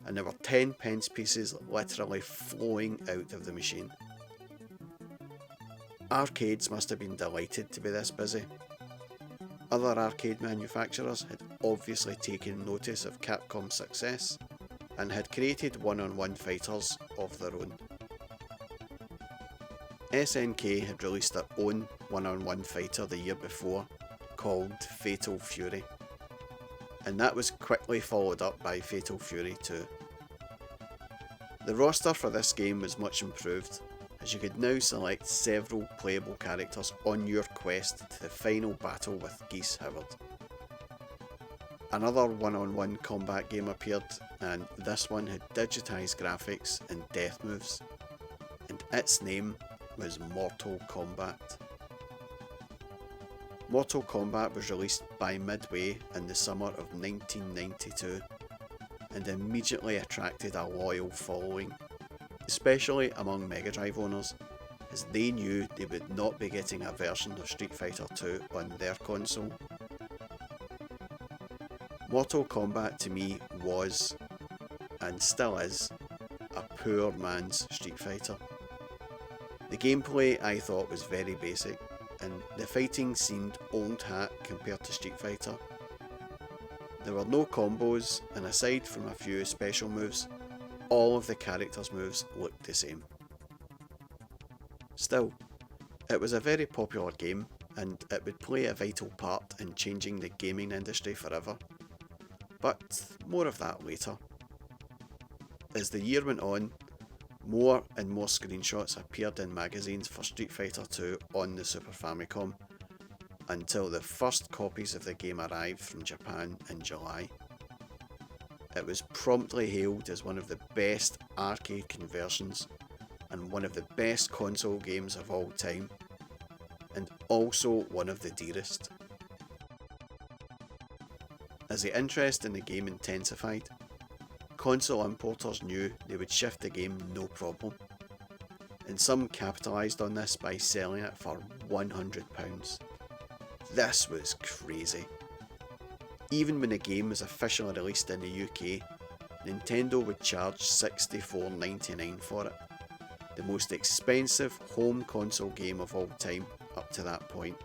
and there were 10 pence pieces literally flowing out of the machine. Arcades must have been delighted to be this busy. Other arcade manufacturers had obviously taken notice of Capcom's success and had created one-on-one fighters of their own. SNK had released their own one-on-one fighter the year before, called Fatal Fury, and that was quickly followed up by Fatal Fury 2. The roster for this game was much improved, as you could now select several playable characters on your quest to the final battle with Geese Howard. Another one-on-one combat game appeared, and this one had digitised graphics and death moves, and its name was Mortal Kombat. Mortal Kombat was released by Midway in the summer of 1992, and immediately attracted a loyal following, especially among Mega Drive owners, as they knew they would not be getting a version of Street Fighter 2 on their console. Mortal Kombat to me was, and still is, a poor man's Street Fighter. The gameplay I thought was very basic, and the fighting seemed old hat compared to Street Fighter. There were no combos, and aside from a few special moves, all of the characters' moves looked the same. Still, it was a very popular game, and it would play a vital part in changing the gaming industry forever. But more of that later. As the year went on, more and more screenshots appeared in magazines for Street Fighter 2 on the Super Famicom, until the first copies of the game arrived from Japan in July. It was promptly hailed as one of the best arcade conversions and one of the best console games of all time, and also one of the dearest. As the interest in the game intensified, console importers knew they would shift the game no problem, and some capitalised on this by selling it for £100. This was crazy. Even when the game was officially released in the UK, Nintendo would charge $64.99 for it, the most expensive home console game of all time up to that point.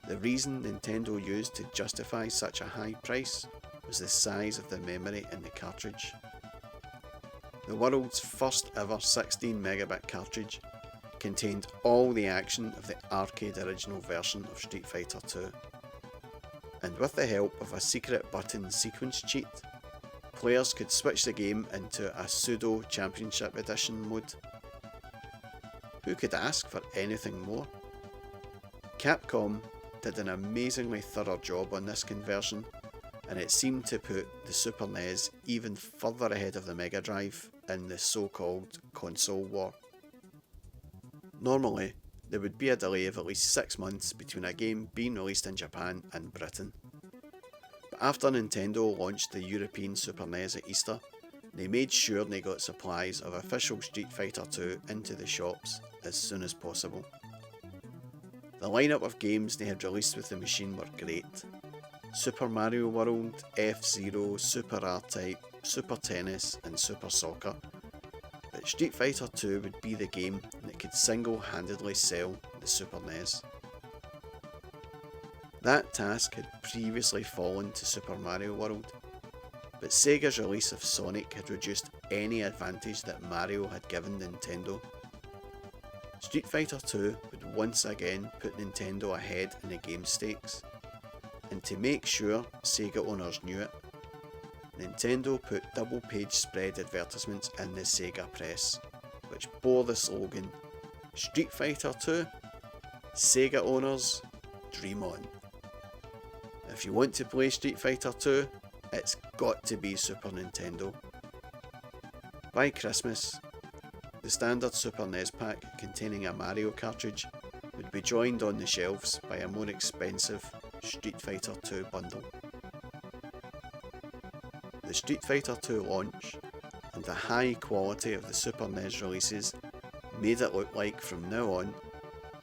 The reason Nintendo used to justify such a high price was the size of the memory in the cartridge. The world's first ever 16 megabit cartridge contained all the action of the arcade original version of Street Fighter 2. And with the help of a secret button sequence cheat, players could switch the game into a pseudo championship edition mode. Who could ask for anything more? Capcom did an amazingly thorough job on this conversion, and it seemed to put the Super NES even further ahead of the Mega Drive in the so-called console war. Normally, there would be a delay of at least 6 months between a game being released in Japan and Britain. But after Nintendo launched the European Super NES at Easter, they made sure they got supplies of official Street Fighter 2 into the shops as soon as possible. The lineup of games they had released with the machine were great. Super Mario World, F-Zero, Super R-Type, Super Tennis and Super Soccer. But Street Fighter 2 would be the game that could single-handedly sell the Super NES. That task had previously fallen to Super Mario World, but Sega's release of Sonic had reduced any advantage that Mario had given Nintendo. Street Fighter 2 would once again put Nintendo ahead in the game stakes, and to make sure Sega owners knew it, Nintendo put double-page spread advertisements in the Sega press, which bore the slogan, "Street Fighter 2? Sega owners, dream on." If you want to play Street Fighter 2, it's got to be Super Nintendo. By Christmas, the standard Super NES pack containing a Mario cartridge would be joined on the shelves by a more expensive Street Fighter 2 bundle. The Street Fighter 2 launch and the high quality of the Super NES releases made it look like from now on,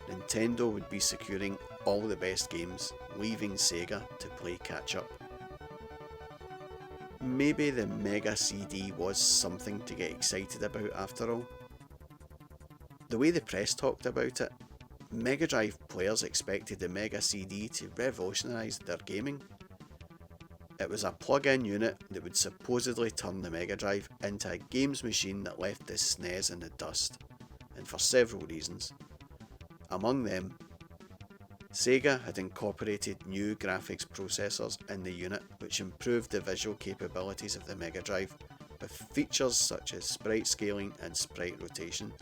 Nintendo would be securing all the best games, leaving Sega to play catch up. Maybe the Mega CD was something to get excited about after all. The way the press talked about it, Mega Drive players expected the Mega CD to revolutionise their gaming. It was a plug-in unit that would supposedly turn the Mega Drive into a games machine that left the SNES in the dust, and for several reasons. Among them, Sega had incorporated new graphics processors in the unit which improved the visual capabilities of the Mega Drive with features such as sprite scaling and sprite rotation.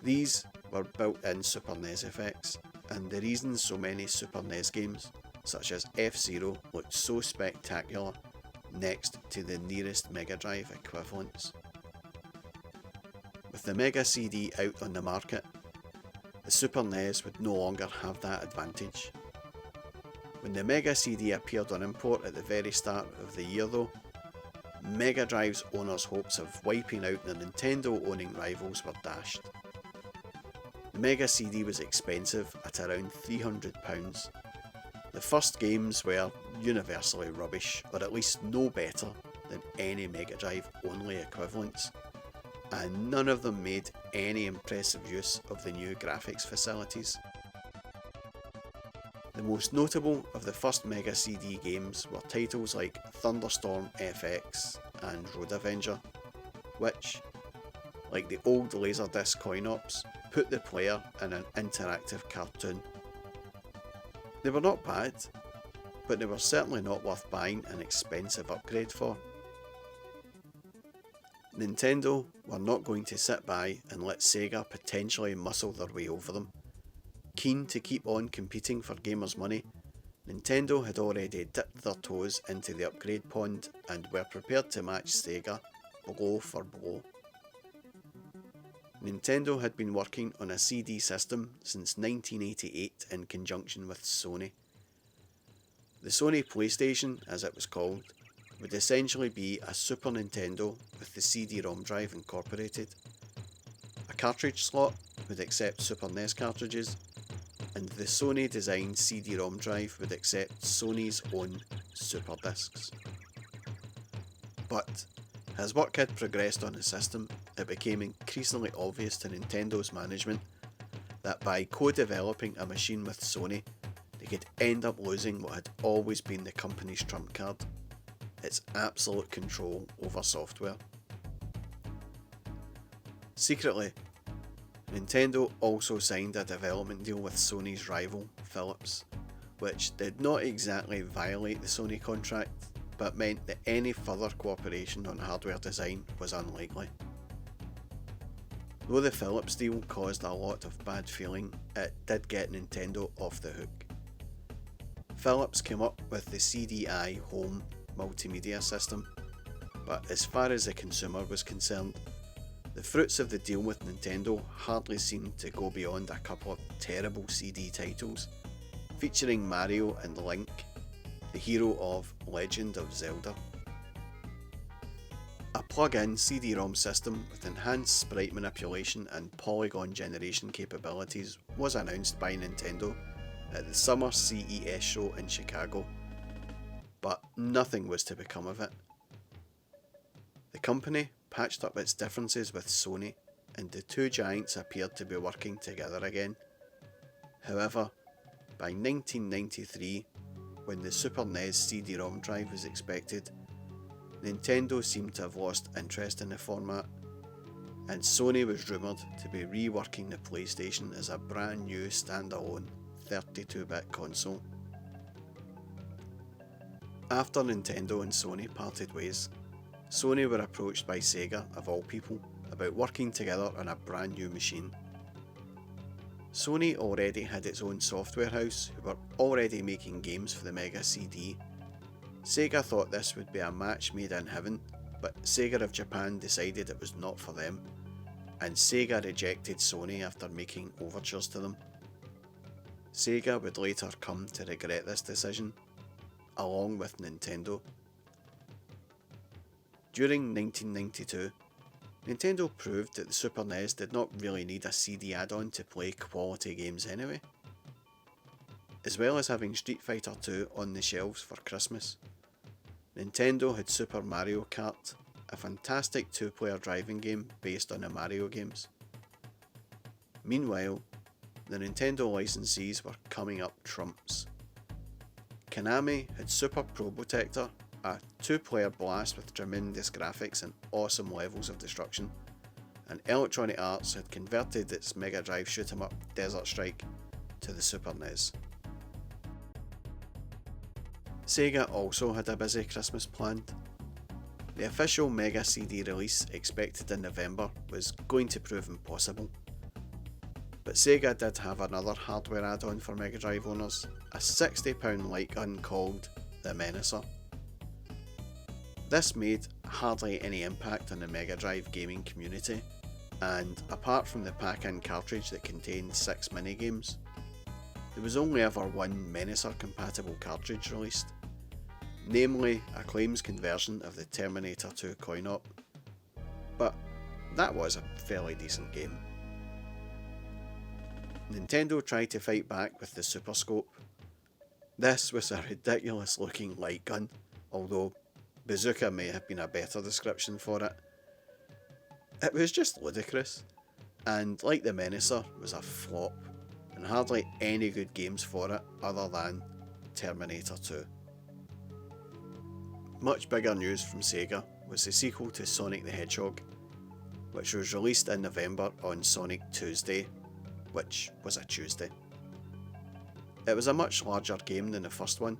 These were built-in Super NES effects, and the reason so many Super NES games, such as F-Zero, looked so spectacular next to the nearest Mega Drive equivalents. With the Mega CD out on the market, the Super NES would no longer have that advantage. When the Mega CD appeared on import at the very start of the year though, Mega Drive's owners' hopes of wiping out the Nintendo-owning rivals were dashed. The Mega CD was expensive at around £300. The first games were universally rubbish, or at least no better than any Mega Drive only equivalents, and none of them made any impressive use of the new graphics facilities. The most notable of the first Mega CD games were titles like Thunderstorm FX and Road Avenger, which, like the old Laserdisc coin-ops, put the player in an interactive cartoon. They were not bad, but they were certainly not worth buying an expensive upgrade for. Nintendo were not going to sit by and let Sega potentially muscle their way over them. Keen to keep on competing for gamers' money, Nintendo had already dipped their toes into the upgrade pond and were prepared to match Sega blow for blow. Nintendo had been working on a CD system since 1988 in conjunction with Sony. The Sony PlayStation, as it was called, would essentially be a Super Nintendo with the CD-ROM drive incorporated. A cartridge slot would accept Super NES cartridges, and the Sony designed CD-ROM drive would accept Sony's own Super Discs. But as work had progressed on the system, it became increasingly obvious to Nintendo's management that by co-developing a machine with Sony, they could end up losing what had always been the company's trump card: its absolute control over software. Secretly, Nintendo also signed a development deal with Sony's rival, Philips, which did not exactly violate the Sony contract, but meant that any further cooperation on hardware design was unlikely. Though the Philips deal caused a lot of bad feeling, it did get Nintendo off the hook. Philips came up with the CDI Home multimedia system, but as far as the consumer was concerned, the fruits of the deal with Nintendo hardly seemed to go beyond a couple of terrible CD titles, featuring Mario and Link, the hero of Legend of Zelda. A plug-in CD-ROM system with enhanced sprite manipulation and polygon generation capabilities was announced by Nintendo at the summer CES show in Chicago, but nothing was to become of it. The company patched up its differences with Sony, and the two giants appeared to be working together again. However, by 1993, when the Super NES CD-ROM drive was expected, Nintendo seemed to have lost interest in the format, and Sony was rumoured to be reworking the PlayStation as a brand new standalone 32-bit console. After Nintendo and Sony parted ways, Sony were approached by Sega, of all people, about working together on a brand new machine. Sony already had its own software house who were already making games for the Mega CD. Sega thought this would be a match made in heaven, but Sega of Japan decided it was not for them, and Sega rejected Sony after making overtures to them. Sega would later come to regret this decision, along with Nintendo. During 1992, Nintendo proved that the Super NES did not really need a CD add-on to play quality games anyway. As well as having Street Fighter 2 on the shelves for Christmas, Nintendo had Super Mario Kart, a fantastic two-player driving game based on the Mario games. Meanwhile, the Nintendo licensees were coming up trumps. Konami had Super Probotector, a two-player blast with tremendous graphics and awesome levels of destruction, and Electronic Arts had converted its Mega Drive shoot-'em-up Desert Strike to the Super NES. Sega also had a busy Christmas planned. The official Mega CD release expected in November was going to prove impossible. But Sega did have another hardware add-on for Mega Drive owners, a £60 light gun called the Menacer. This made hardly any impact on the Mega Drive gaming community, and apart from the pack-in cartridge that contained 6 minigames, there was only ever one Menacer compatible cartridge released, namely Acclaim's conversion of the Terminator 2 coin-op, but that was a fairly decent game. Nintendo tried to fight back with the Super Scope. This was a ridiculous looking light gun, although bazooka may have been a better description for it. It was just ludicrous, and like the Menacer, was a flop, and hardly any good games for it other than Terminator 2. Much bigger news from Sega was the sequel to Sonic the Hedgehog, which was released in November on Sonic Tuesday, which was a Tuesday. It was a much larger game than the first one,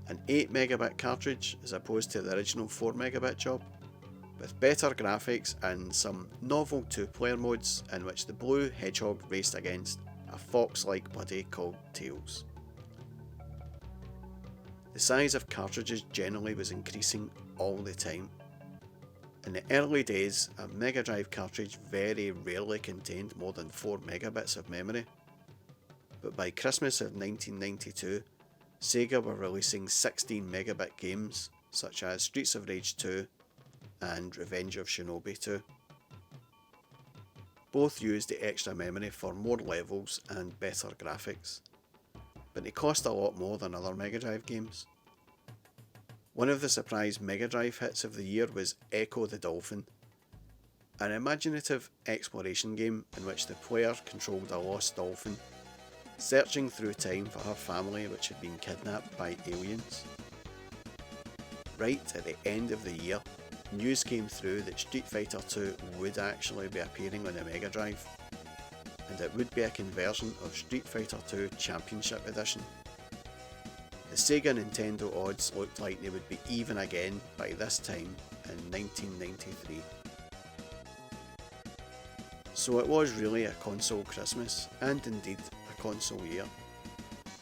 an 8MB cartridge as opposed to the original 4MB job, with better graphics and some novel 2-player modes in which the blue hedgehog raced against a fox-like buddy called Tails. The size of cartridges generally was increasing all the time. In the early days, a Mega Drive cartridge very rarely contained more than 4MB of memory, but by Christmas of 1992, Sega were releasing 16MB games such as Streets of Rage 2 and Revenge of Shinobi 2. Both used the extra memory for more levels and better graphics, but they cost a lot more than other Mega Drive games. One of the surprise Mega Drive hits of the year was Echo the Dolphin, an imaginative exploration game in which the player controlled a lost dolphin, searching through time for her family which had been kidnapped by aliens. Right at the end of the year, news came through that Street Fighter 2 would actually be appearing on the Mega Drive, and it would be a conversion of Street Fighter 2 Championship Edition. The Sega Nintendo odds looked like they would be even again by this time in 1993. So it was really a console Christmas, and indeed a console year.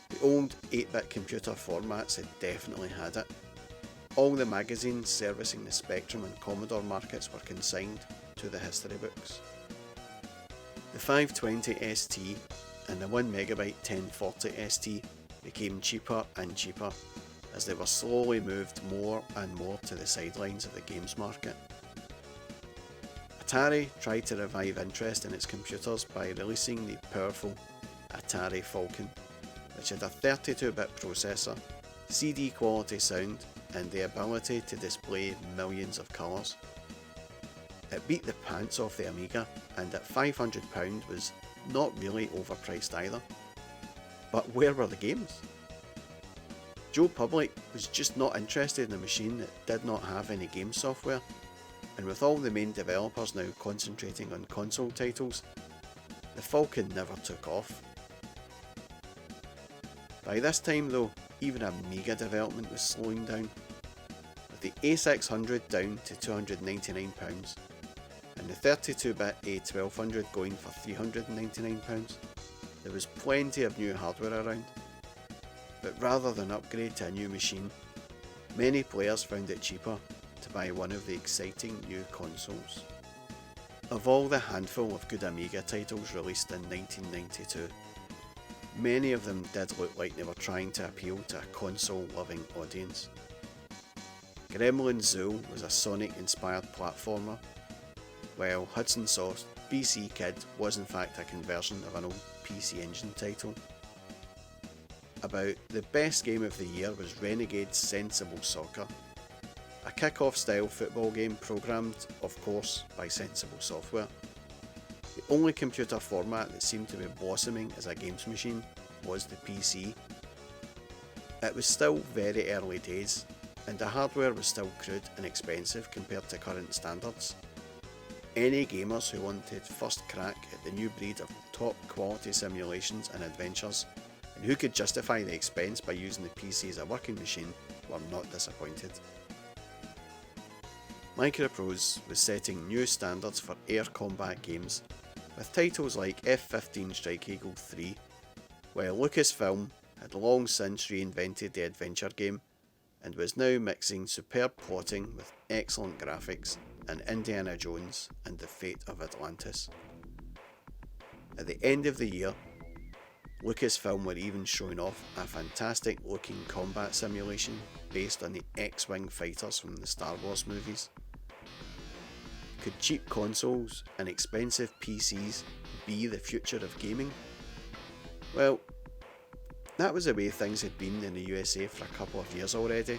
The old 8-bit computer formats had definitely had it. All the magazines servicing the Spectrum and Commodore markets were consigned to the history books. The 520 ST and the 1MB 1040 ST became cheaper and cheaper as they were slowly moved more and more to the sidelines of the games market. Atari tried to revive interest in its computers by releasing the powerful Atari Falcon, which had a 32-bit processor, CD quality sound, and the ability to display millions of colours. It beat the pants off the Amiga, and at £500 was not really overpriced either. But where were the games? Joe Public was just not interested in a machine that did not have any game software, and with all the main developers now concentrating on console titles, the Falcon never took off. By this time though, even Amiga development was slowing down, with the A600 down to £299 and the 32-bit A1200 going for £399. There was plenty of new hardware around, but rather than upgrade to a new machine, many players found it cheaper to buy one of the exciting new consoles. Of all the handful of good Amiga titles released in 1992, many of them did look like they were trying to appeal to a console-loving audience. Gremlin Zoo was a Sonic-inspired platformer, while Hudson Soft's BC Kid was in fact a conversion of an old PC Engine title. About the best game of the year was Renegade's Sensible Soccer, a kick-off style football game programmed, of course, by Sensible Software. The only computer format that seemed to be blossoming as a games machine was the PC. It was still very early days, and the hardware was still crude and expensive compared to current standards. Any gamers who wanted first crack at the new breed of top quality simulations and adventures, and who could justify the expense by using the PC as a working machine, were not disappointed. Microprose was setting new standards for air combat games, with titles like F-15 Strike Eagle 3, while Lucasfilm had long since reinvented the adventure game and was now mixing superb plotting with excellent graphics and Indiana Jones and the Fate of Atlantis. At the end of the year, Lucasfilm were even showing off a fantastic looking combat simulation based on the X-Wing fighters from the Star Wars movies. Could cheap consoles and expensive PCs be the future of gaming? Well, that was the way things had been in the USA for a couple of years already,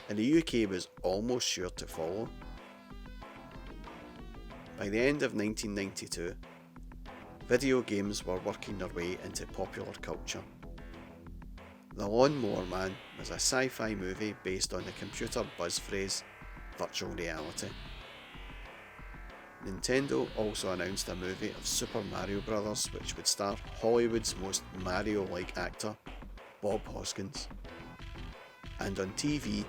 and the UK was almost sure to follow. By the end of 1992, video games were working their way into popular culture. The Lawnmower Man was a sci-fi movie based on the computer buzz phrase virtual reality. Nintendo also announced a movie of Super Mario Bros. Which would star Hollywood's most Mario-like actor, Bob Hoskins. And on TV,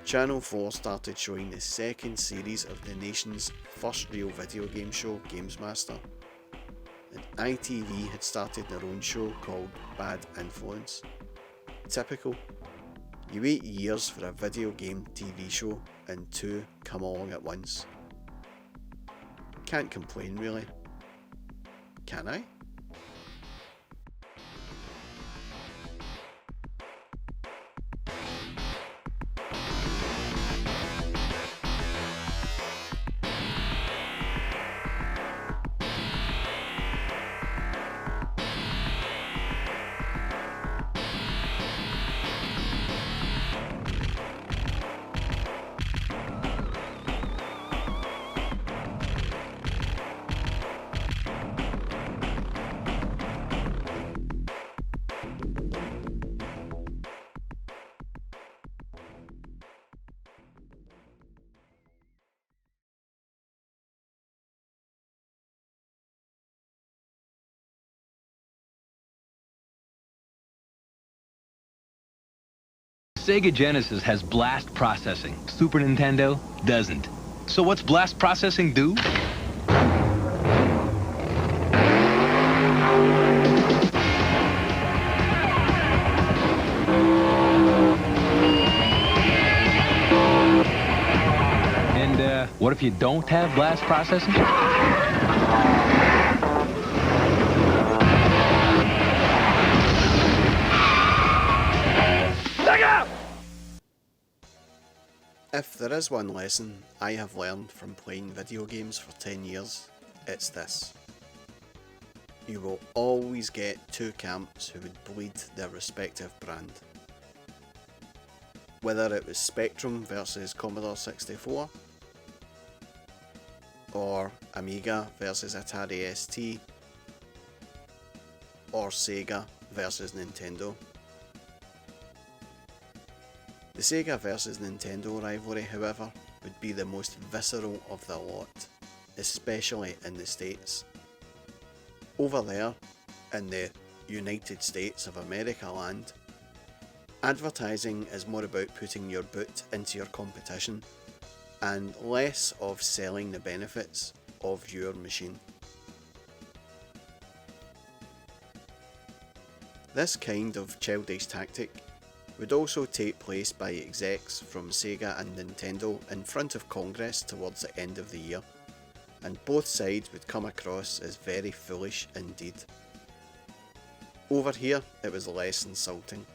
Channel 4 started showing the second series of the nation's first real video game show, Games Master. And ITV had started their own show called Bad Influence. Typical. You wait years for a video game TV show and two come along at once. Can't complain really. Can I? Sega Genesis has blast processing. Super Nintendo doesn't. So what's blast processing do? And what if you don't have blast processing? If there is one lesson I have learned from playing video games for 10 years, it's this. You will always get two camps who would bleed their respective brand. Whether it was Spectrum versus Commodore 64, or Amiga versus Atari ST, or Sega versus Nintendo. The Sega versus Nintendo rivalry, however, would be the most visceral of the lot, especially in the States. Over there, in the United States of America land, advertising is more about putting your boot into your competition and less of selling the benefits of your machine. This kind of childish tactic would also take place by execs from Sega and Nintendo in front of Congress towards the end of the year, and both sides would come across as very foolish indeed. Over here, it was less insulting.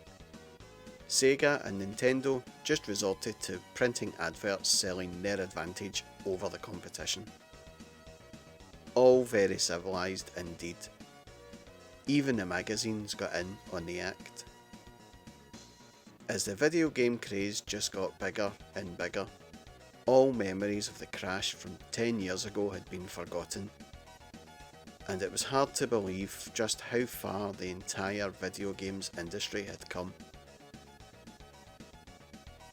Sega and Nintendo just resorted to printing adverts selling their advantage over the competition. All very civilised indeed. Even the magazines got in on the act. As the video game craze just got bigger and bigger, all memories of the crash from 10 years ago had been forgotten, and it was hard to believe just how far the entire video games industry had come.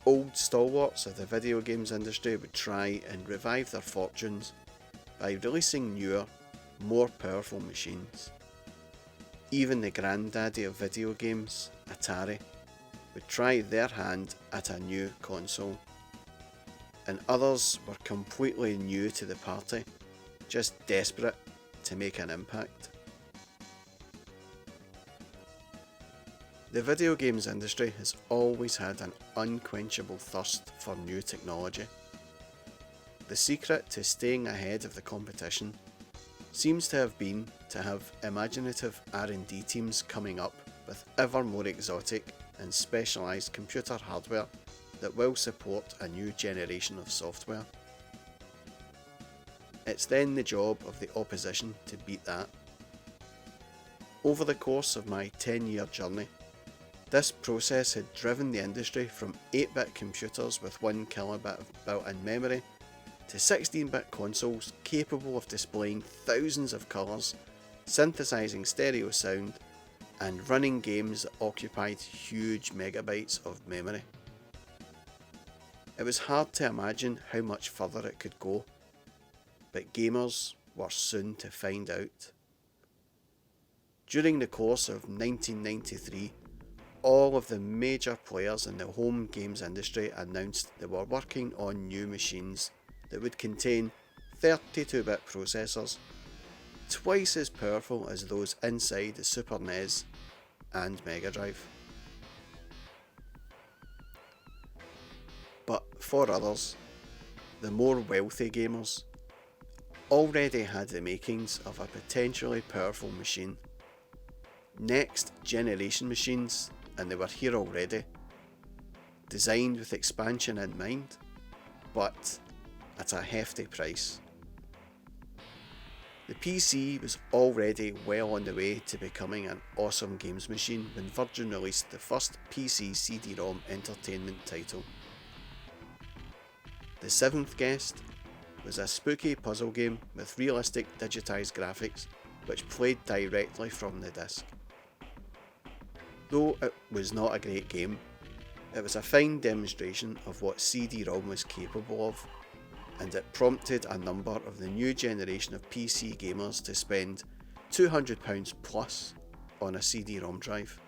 Old stalwarts of the video games industry would try and revive their fortunes by releasing newer, more powerful machines. Even the granddaddy of video games, Atari, would try their hand at a new console, and others were completely new to the party, just desperate to make an impact. The video games industry has always had an unquenchable thirst for new technology. The secret to staying ahead of the competition seems to have been to have imaginative R&D teams coming up with ever more exotic and specialised computer hardware that will support a new generation of software. It's then the job of the opposition to beat that. Over the course of my 10-year journey, this process had driven the industry from 8-bit computers with 1 kilobit of built-in memory to 16-bit consoles capable of displaying thousands of colours, synthesising stereo sound, and running games that occupied huge megabytes of memory. It was hard to imagine how much further it could go, but gamers were soon to find out. During the course of 1993, all of the major players in the home games industry announced they were working on new machines that would contain 32-bit processors, twice as powerful as those inside the Super NES and Mega Drive. But for others, the more wealthy gamers, already had the makings of a potentially powerful machine. Next generation machines, and they were here already, designed with expansion in mind, but at a hefty price. The PC was already well on the way to becoming an awesome games machine when Virgin released the first PC CD-ROM entertainment title. The Seventh Guest was a spooky puzzle game with realistic digitised graphics which played directly from the disc. Though it was not a great game, it was a fine demonstration of what CD-ROM was capable of, and it prompted a number of the new generation of PC gamers to spend £200 plus on a CD-ROM drive.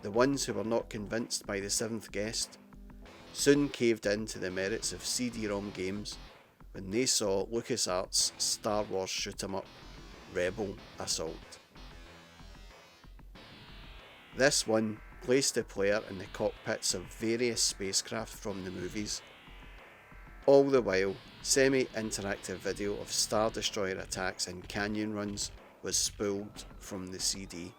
The ones who were not convinced by the Seventh Guest soon caved in to the merits of CD-ROM games when they saw LucasArts' Star Wars shoot-'em-up Rebel Assault. This one placed the player in the cockpits of various spacecraft from the movies. All the while, semi-interactive video of Star Destroyer attacks and canyon runs was spooled from the CD.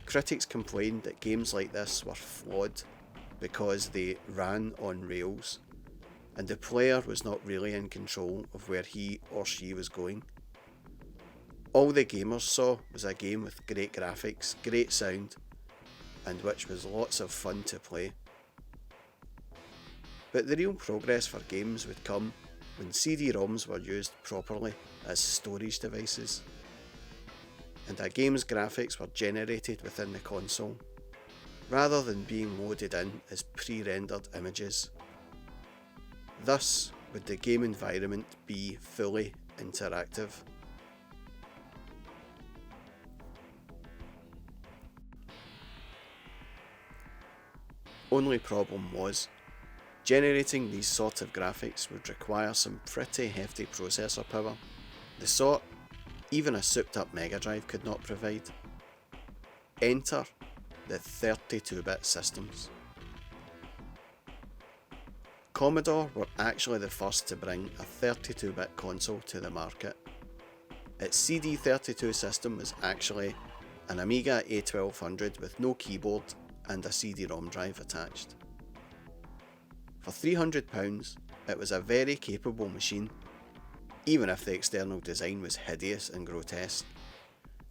Critics complained that games like this were flawed because they ran on rails, and the player was not really in control of where he or she was going. All the gamers saw was a game with great graphics, great sound, and which was lots of fun to play. But the real progress for games would come when CD-ROMs were used properly as storage devices, and a game's graphics were generated within the console, rather than being loaded in as pre-rendered images. Thus would the game environment be fully interactive. Only problem was, generating these sort of graphics would require some pretty hefty processor power, the sort even a souped up Mega Drive could not provide. Enter the 32-bit systems. Commodore were actually the first to bring a 32-bit console to the market. Its CD32 system was actually an Amiga A1200 with no keyboard and a CD-ROM drive attached. For £300, it was a very capable machine, even if the external design was hideous and grotesque,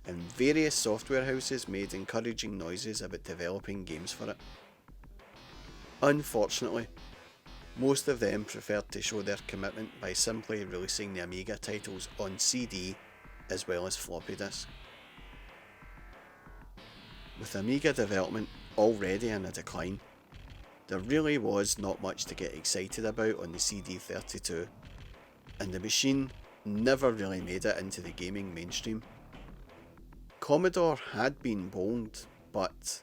and various software houses made encouraging noises about developing games for it. Unfortunately, most of them preferred to show their commitment by simply releasing the Amiga titles on CD as well as floppy disk. With Amiga development already in a decline, there really was not much to get excited about on the CD32, and the machine never really made it into the gaming mainstream. Commodore had been bold, but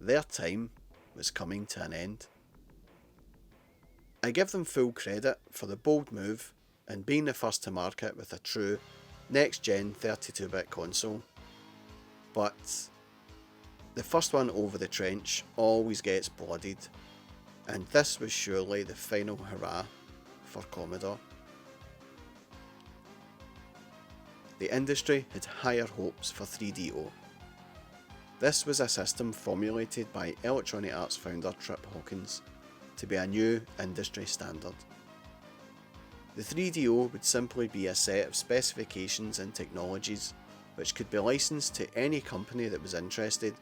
their time was coming to an end. I give them full credit for the bold move and being the first to market with a true next-gen 32-bit console, but the first one over the trench always gets bloodied, and this was surely the final hurrah for Commodore. the industry had higher hopes for 3DO. This was a system formulated by Electronic Arts founder Trip Hawkins to be a new industry standard. The 3DO would simply be a set of specifications and technologies which could be licensed to any company that was interested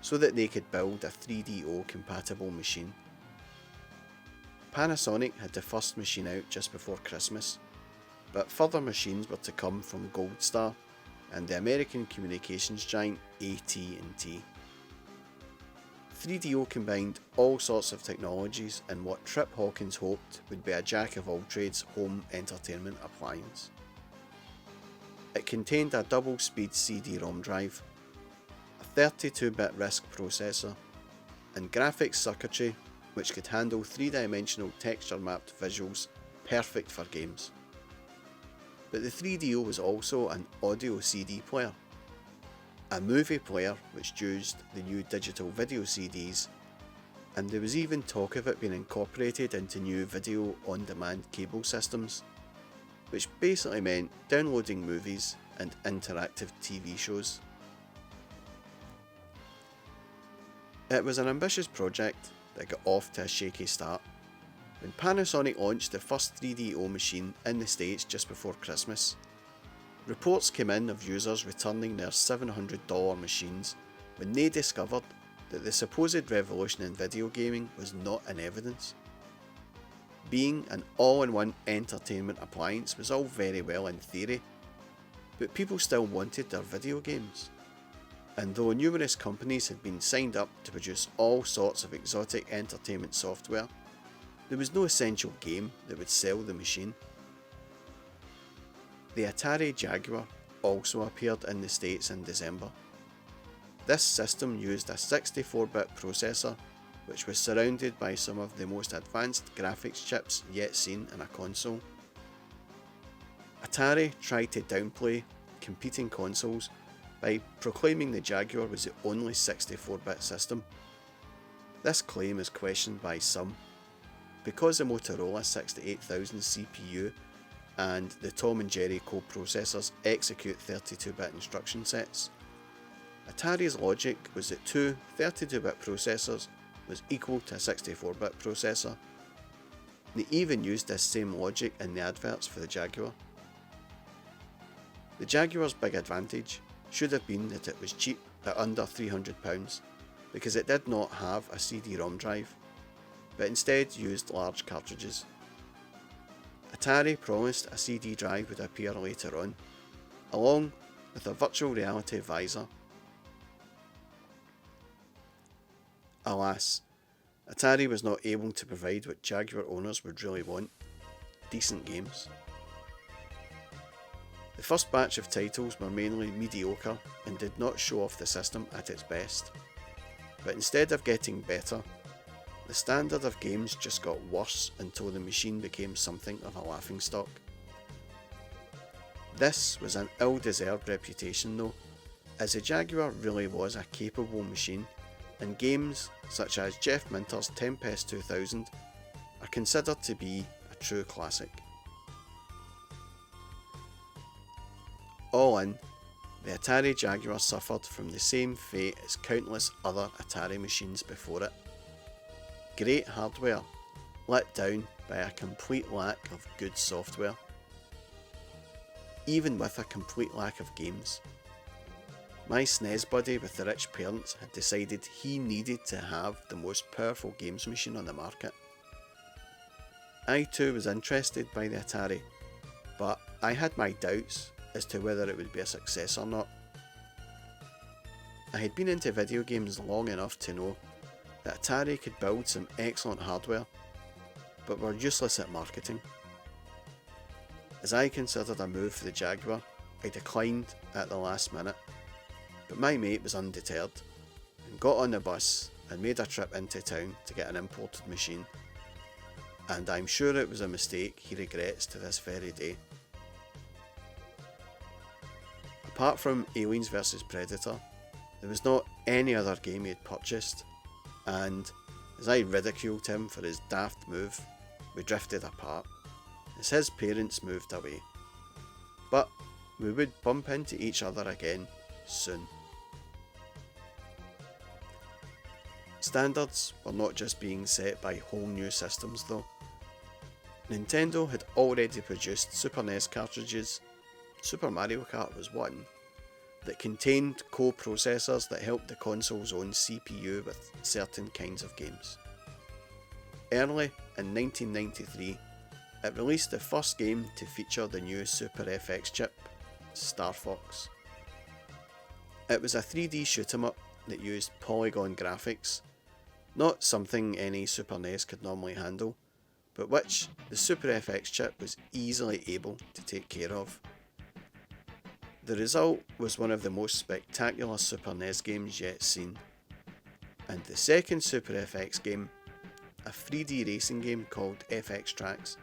so that they could build a 3DO compatible machine. Panasonic had the first machine out just before Christmas, but further machines were to come from Gold Star and the American communications giant AT&T. 3DO combined all sorts of technologies in what Trip Hawkins hoped would be a jack-of-all-trades home entertainment appliance. It contained a double-speed CD-ROM drive, a 32-bit RISC processor, and graphics circuitry which could handle three-dimensional texture-mapped visuals perfect for games. But the 3DO was also an audio CD player, a movie player which used the new digital video CDs, and there was even talk of it being incorporated into new video on-demand cable systems, which basically meant downloading movies and interactive TV shows. It was an ambitious project that got off to a shaky start. When Panasonic launched the first 3DO machine in the States just before Christmas, reports came in of users returning their $700 machines when they discovered that the supposed revolution in video gaming was not in evidence. Being an all-in-one entertainment appliance was all very well in theory, but people still wanted their video games. And though numerous companies had been signed up to produce all sorts of exotic entertainment software, there was no essential game that would sell the machine. The Atari Jaguar also appeared in the States in December. This system used a 64-bit processor which was surrounded by some of the most advanced graphics chips yet seen in a console. Atari tried to downplay competing consoles by proclaiming the Jaguar was the only 64-bit system. This claim is questioned by some, because the Motorola 68000 CPU and the Tom and Jerry coprocessors execute 32-bit instruction sets. Atari's logic was that two 32-bit processors was equal to a 64-bit processor. They even used this same logic in the adverts for the Jaguar. The Jaguar's big advantage should have been that it was cheap at under £300 because it did not have a CD-ROM drive, but instead used large cartridges. Atari promised a CD drive would appear later on, along with a virtual reality visor. Alas, Atari was not able to provide what Jaguar owners would really want: decent games. The first batch of titles were mainly mediocre and did not show off the system at its best, but instead of getting better, the standard of games just got worse until the machine became something of a laughingstock. This was an ill-deserved reputation though, as the Jaguar really was a capable machine, and games such as Jeff Minter's Tempest 2000 are considered to be a true classic. All in, the Atari Jaguar suffered from the same fate as countless other Atari machines before it. Great hardware, let down by a complete lack of good software. Even with a complete lack of games. My SNES buddy with the rich parents had decided he needed to have the most powerful games machine on the market. I too was interested by the Atari, but I had my doubts as to whether it would be a success or not. I had been into video games long enough to know that Atari could build some excellent hardware, but were useless at marketing. As I considered a move for the Jaguar, I declined at the last minute, but my mate was undeterred and got on the bus and made a trip into town to get an imported machine, and I'm sure it was a mistake he regrets to this very day. Apart from Aliens vs Predator, there was not any other game he had purchased, and as I ridiculed him for his daft move, we drifted apart as his parents moved away. But we would bump into each other again soon. Standards were not just being set by whole new systems though. Nintendo had already produced Super NES cartridges, Super Mario Kart was one, that contained co-processors that helped the console's own CPU with certain kinds of games. Early in 1993, it released the first game to feature the new Super FX chip, Star Fox. It was a 3D shoot 'em up that used polygon graphics, not something any Super NES could normally handle, but which the Super FX chip was easily able to take care of. The result was one of the most spectacular Super NES games yet seen, and the second Super FX game, a 3D racing game called FX Tracks,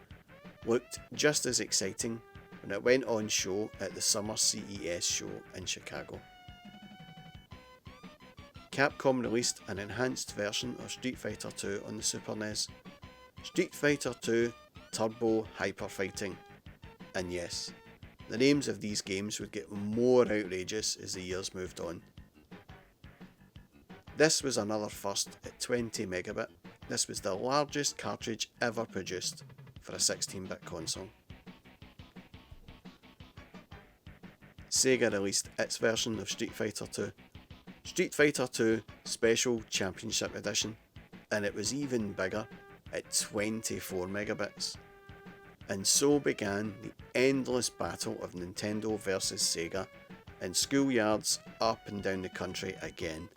looked just as exciting when it went on show at the summer CES show in Chicago. Capcom released an enhanced version of Street Fighter 2 on the Super NES, Street Fighter 2 Turbo Hyper Fighting, and yes, the names of these games would get more outrageous as the years moved on. This was another first at 20 megabit. This was the largest cartridge ever produced for a 16-bit console. Sega released its version of Street Fighter 2, Street Fighter 2 Special Championship Edition, and it was even bigger at 24 megabits. And so began the endless battle of Nintendo versus Sega in schoolyards up and down the country again.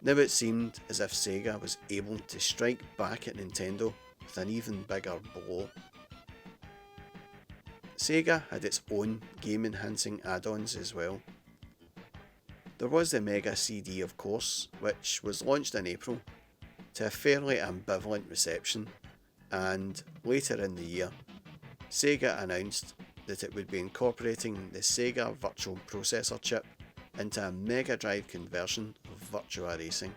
Now it seemed as if Sega was able to strike back at Nintendo with an even bigger blow. Sega had its own game-enhancing add-ons as well. There was the Mega CD, of course, which was launched in April to a fairly ambivalent reception, and later in the year, Sega announced that it would be incorporating the Sega Virtual Processor chip into a Mega Drive conversion of Virtua Racing.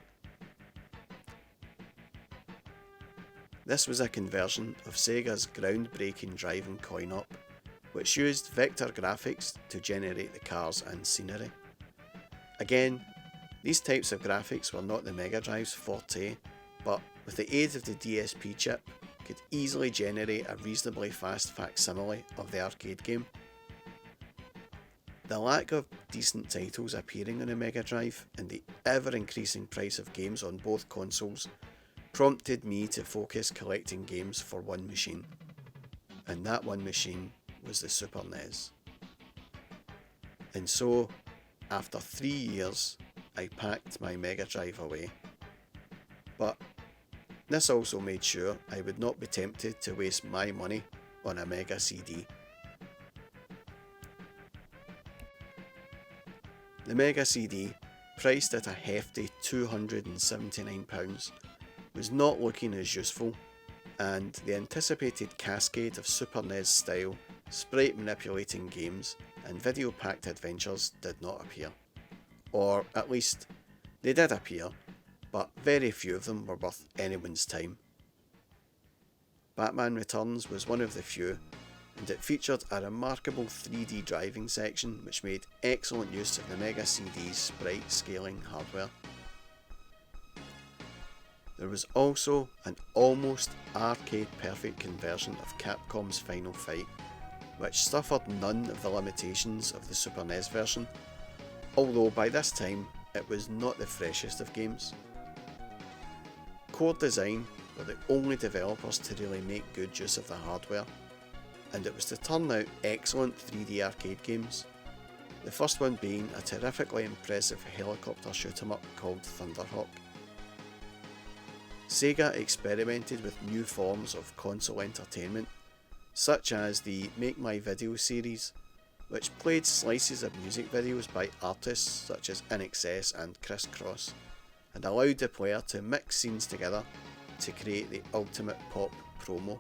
This was a conversion of Sega's groundbreaking driving coin-op, which used vector graphics to generate the cars and scenery. Again, these types of graphics were not the Mega Drive's forte, but with the aid of the DSP chip, could easily generate a reasonably fast facsimile of the arcade game. The lack of decent titles appearing on a Mega Drive and the ever-increasing price of games on both consoles prompted me to focus collecting games for one machine, and that one machine was the Super NES. And so, after 3 years, I packed my Mega Drive away. But this also made sure I would not be tempted to waste my money on a Mega CD. The Mega CD, priced at a hefty £279, was not looking as useful, and the anticipated cascade of Super NES style sprite manipulating games and video packed adventures did not appear. Or at least, they did appear, but very few of them were worth anyone's time. Batman Returns was one of the few, and it featured a remarkable 3D driving section which made excellent use of the Mega CD's sprite scaling hardware. There was also an almost arcade-perfect conversion of Capcom's Final Fight, which suffered none of the limitations of the Super NES version, although by this time it was not the freshest of games. Core Design were the only developers to really make good use of the hardware, and it was to turn out excellent 3D arcade games, the first one being a terrifically impressive helicopter shoot 'em up called Thunderhawk. Sega experimented with new forms of console entertainment, such as the Make My Video series, which played slices of music videos by artists such as INXS and Criss Cross, and allowed the player to mix scenes together to create the ultimate pop promo.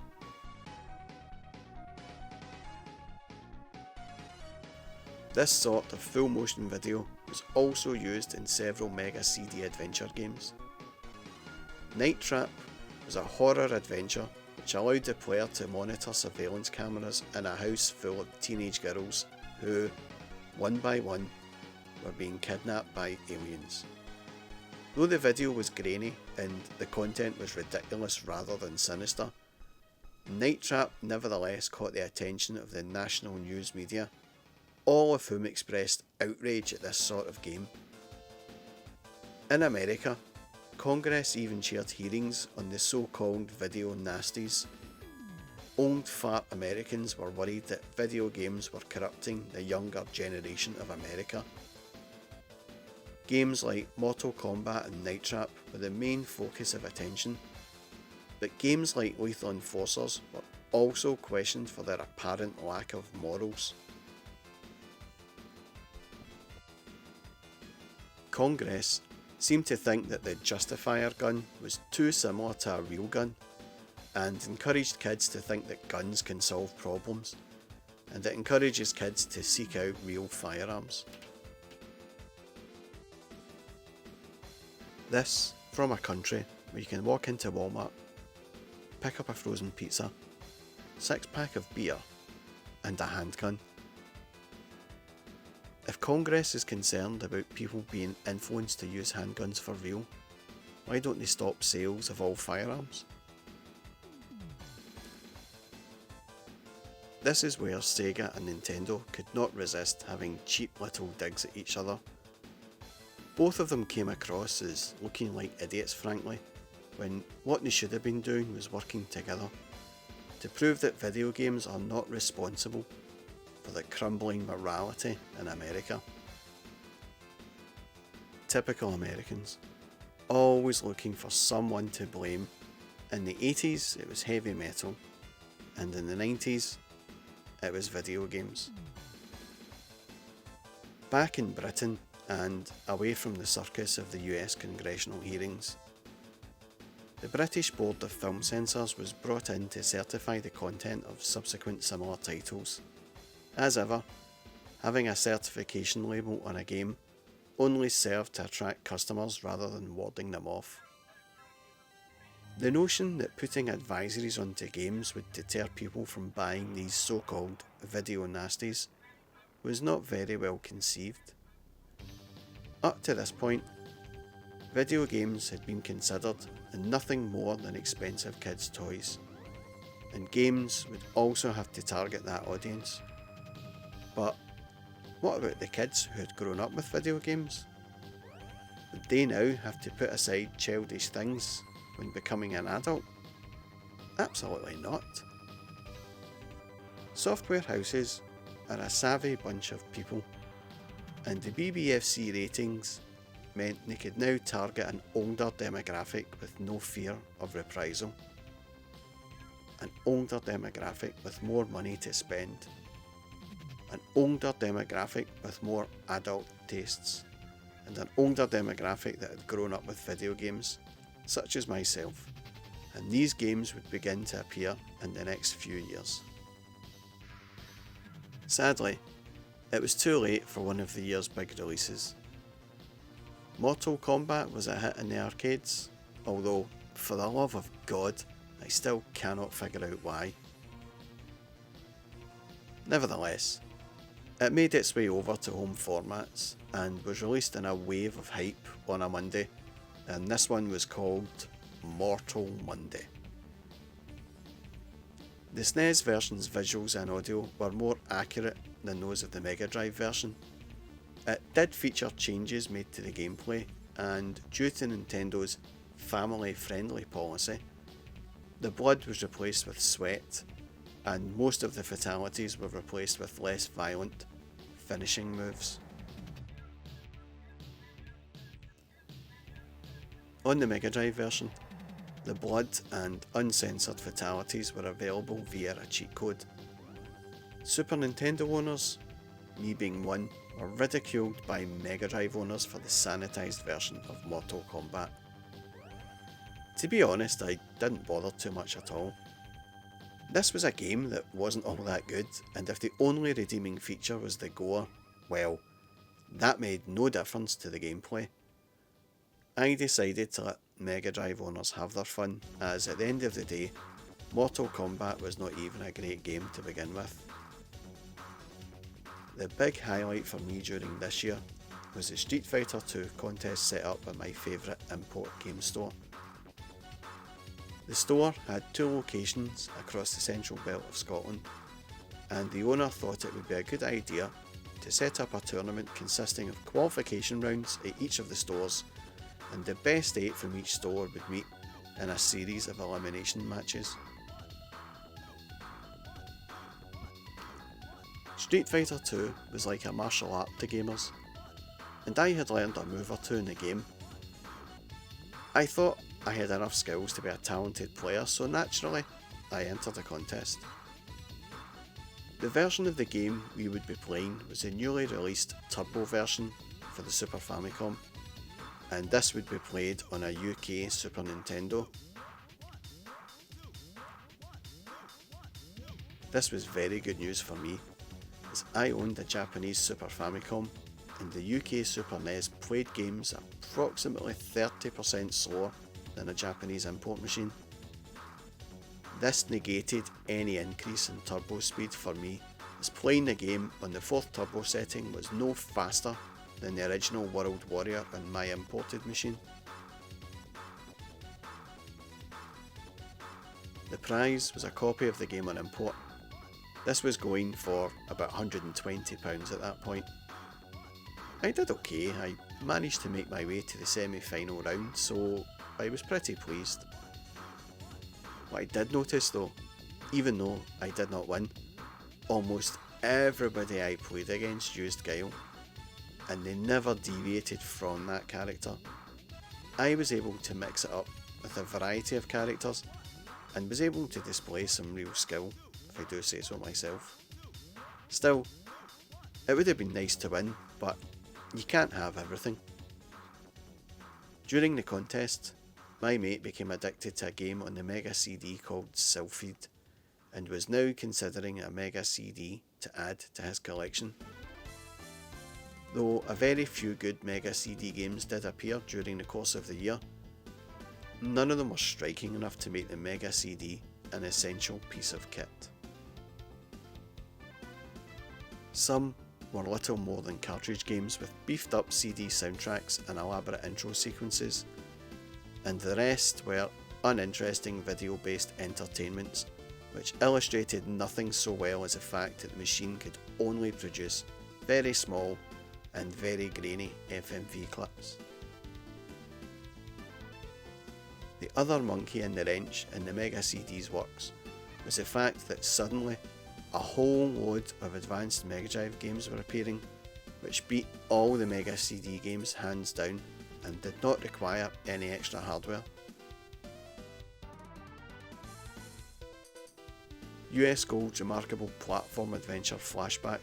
This sort of full motion video was also used in several Mega CD adventure games. Night Trap was a horror adventure which allowed the player to monitor surveillance cameras in a house full of teenage girls who, one by one, were being kidnapped by aliens. Though the video was grainy and the content was ridiculous rather than sinister, Night Trap nevertheless caught the attention of the national news media, all of whom expressed outrage at this sort of game. In America, Congress even chaired hearings on the so-called video nasties. Old fart Americans were worried that video games were corrupting the younger generation of America. Games like Mortal Kombat and Night Trap were the main focus of attention, but games like Lethal Enforcers were also questioned for their apparent lack of morals. Congress seemed to think that the Justifier gun was too similar to a real gun, and encouraged kids to think that guns can solve problems, and it encourages kids to seek out real firearms. This from a country where you can walk into Walmart, pick up a frozen pizza, 6-pack of beer, and a handgun. If Congress is concerned about people being influenced to use handguns for real, why don't they stop sales of all firearms? This is where Sega and Nintendo could not resist having cheap little digs at each other. Both of them came across as looking like idiots, frankly, when what they should have been doing was working together to prove that video games are not responsible for the crumbling morality in America. Typical Americans, always looking for someone to blame. In the 80s it was heavy metal, and in the 90s it was video games. Back in Britain, and away from the circus of the US congressional hearings, the British Board of Film Censors was brought in to certify the content of subsequent similar titles. As ever, having a certification label on a game only served to attract customers rather than warding them off. The notion that putting advisories onto games would deter people from buying these so-called video nasties was not very well conceived. Up to this point, video games had been considered nothing more than expensive kids' toys, and games would also have to target that audience. But what about the kids who had grown up with video games? Would they now have to put aside childish things when becoming an adult? Absolutely not. Software houses are a savvy bunch of people, and the BBFC ratings meant they could now target an older demographic with no fear of reprisal. An older demographic with more money to spend. An older demographic with more adult tastes. And an older demographic that had grown up with video games, such as myself. And these games would begin to appear in the next few years. Sadly, it was too late for one of the year's big releases. Mortal Kombat was a hit in the arcades, although, for the love of God, I still cannot figure out why. Nevertheless, it made its way over to home formats and was released in a wave of hype on a Monday, and this one was called Mortal Monday. The SNES version's visuals and audio were more accurate than those of the Mega Drive version. It did feature changes made to the gameplay, and due to Nintendo's family-friendly policy, the blood was replaced with sweat, and most of the fatalities were replaced with less violent finishing moves. On the Mega Drive version, the blood and uncensored fatalities were available via a cheat code. Super Nintendo owners, me being one, were ridiculed by Mega Drive owners for the sanitised version of Mortal Kombat. To be honest, I didn't bother too much at all. This was a game that wasn't all that good, and if the only redeeming feature was the gore, well, that made no difference to the gameplay. I decided to let Mega Drive owners have their fun, as at the end of the day, Mortal Kombat was not even a great game to begin with. The big highlight for me during this year was the Street Fighter 2 contest set up at my favourite import game store. The store had 2 locations across the central belt of Scotland, and the owner thought it would be a good idea to set up a tournament consisting of qualification rounds at each of the stores, and the best 8 from each store would meet in a series of elimination matches. Street Fighter 2 was like a martial art to gamers, and I had learned a move or two in the game. I thought I had enough skills to be a talented player, so naturally I entered the contest. The version of the game we would be playing was the newly released Turbo version for the Super Famicom, and this would be played on a UK Super Nintendo. This was very good news for me, as I owned a Japanese Super Famicom, and the UK Super NES played games approximately 30% slower than a Japanese import machine. This negated any increase in turbo speed for me, as playing the game on the 4th turbo setting was no faster than the original World Warrior on my imported machine. The prize was a copy of the game on import. This was going for about £120 at that point. I did okay, I managed to make my way to the semi-final round, so I was pretty pleased. What I did notice though, even though I did not win, almost everybody I played against used Guile, and they never deviated from that character. I was able to mix it up with a variety of characters, and was able to display some real skill, if I do say so myself. Still, it would have been nice to win, but you can't have everything. During the contest, my mate became addicted to a game on the Mega CD called Sylphid, and was now considering a Mega CD to add to his collection. Though a very few good Mega CD games did appear during the course of the year, none of them were striking enough to make the Mega CD an essential piece of kit. Some were little more than cartridge games with beefed up CD soundtracks and elaborate intro sequences, and the rest were uninteresting video based entertainments which illustrated nothing so well as the fact that the machine could only produce very small and very grainy FMV clips. The other monkey in the wrench in the Mega CD's works was the fact that suddenly a whole load of advanced Mega Drive games were appearing, which beat all the Mega CD games hands down and did not require any extra hardware. US Gold's remarkable platform adventure Flashback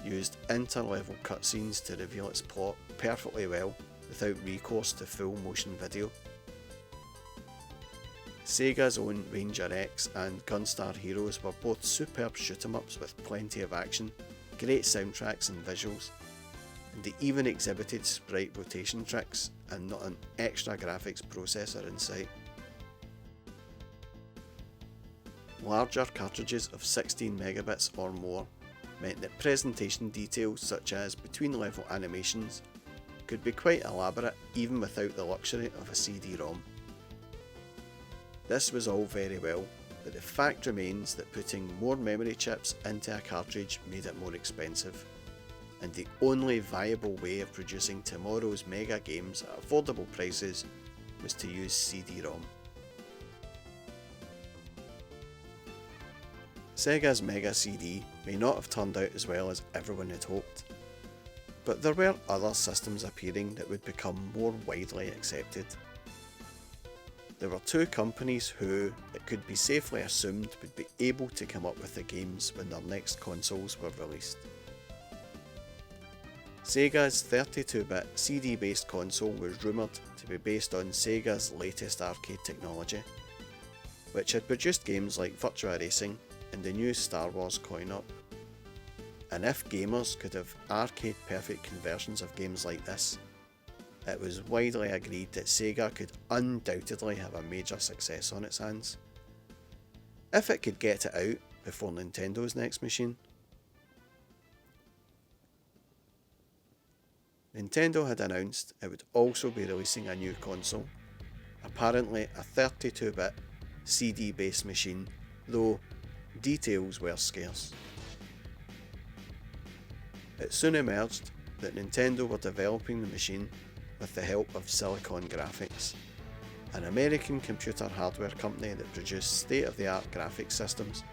used inter-level cutscenes to reveal its plot perfectly well without recourse to full motion video. Sega's own Ranger X and Gunstar Heroes were both superb shoot-em-ups with plenty of action, great soundtracks and visuals, and they even exhibited sprite rotation tricks and not an extra graphics processor in sight. Larger cartridges of 16 megabits or more meant that presentation details such as between level animations could be quite elaborate even without the luxury of a CD-ROM. This was all very well, but the fact remains that putting more memory chips into a cartridge made it more expensive, and the only viable way of producing tomorrow's mega games at affordable prices was to use CD-ROM. Sega's Mega CD may not have turned out as well as everyone had hoped, but there were other systems appearing that would become more widely accepted. There were 2 companies who, it could be safely assumed, would be able to come up with the games when their next consoles were released. Sega's 32-bit CD-based console was rumoured to be based on Sega's latest arcade technology, which had produced games like Virtua Racing and the new Star Wars coin-op. And if gamers could have arcade-perfect conversions of games like this, it was widely agreed that Sega could undoubtedly have a major success on its hands, if it could get it out before Nintendo's next machine. Nintendo had announced it would also be releasing a new console, apparently a 32-bit CD-based machine, though details were scarce. It soon emerged that Nintendo were developing the machine with the help of Silicon Graphics, an American computer hardware company that produced state-of-the-art graphics systems,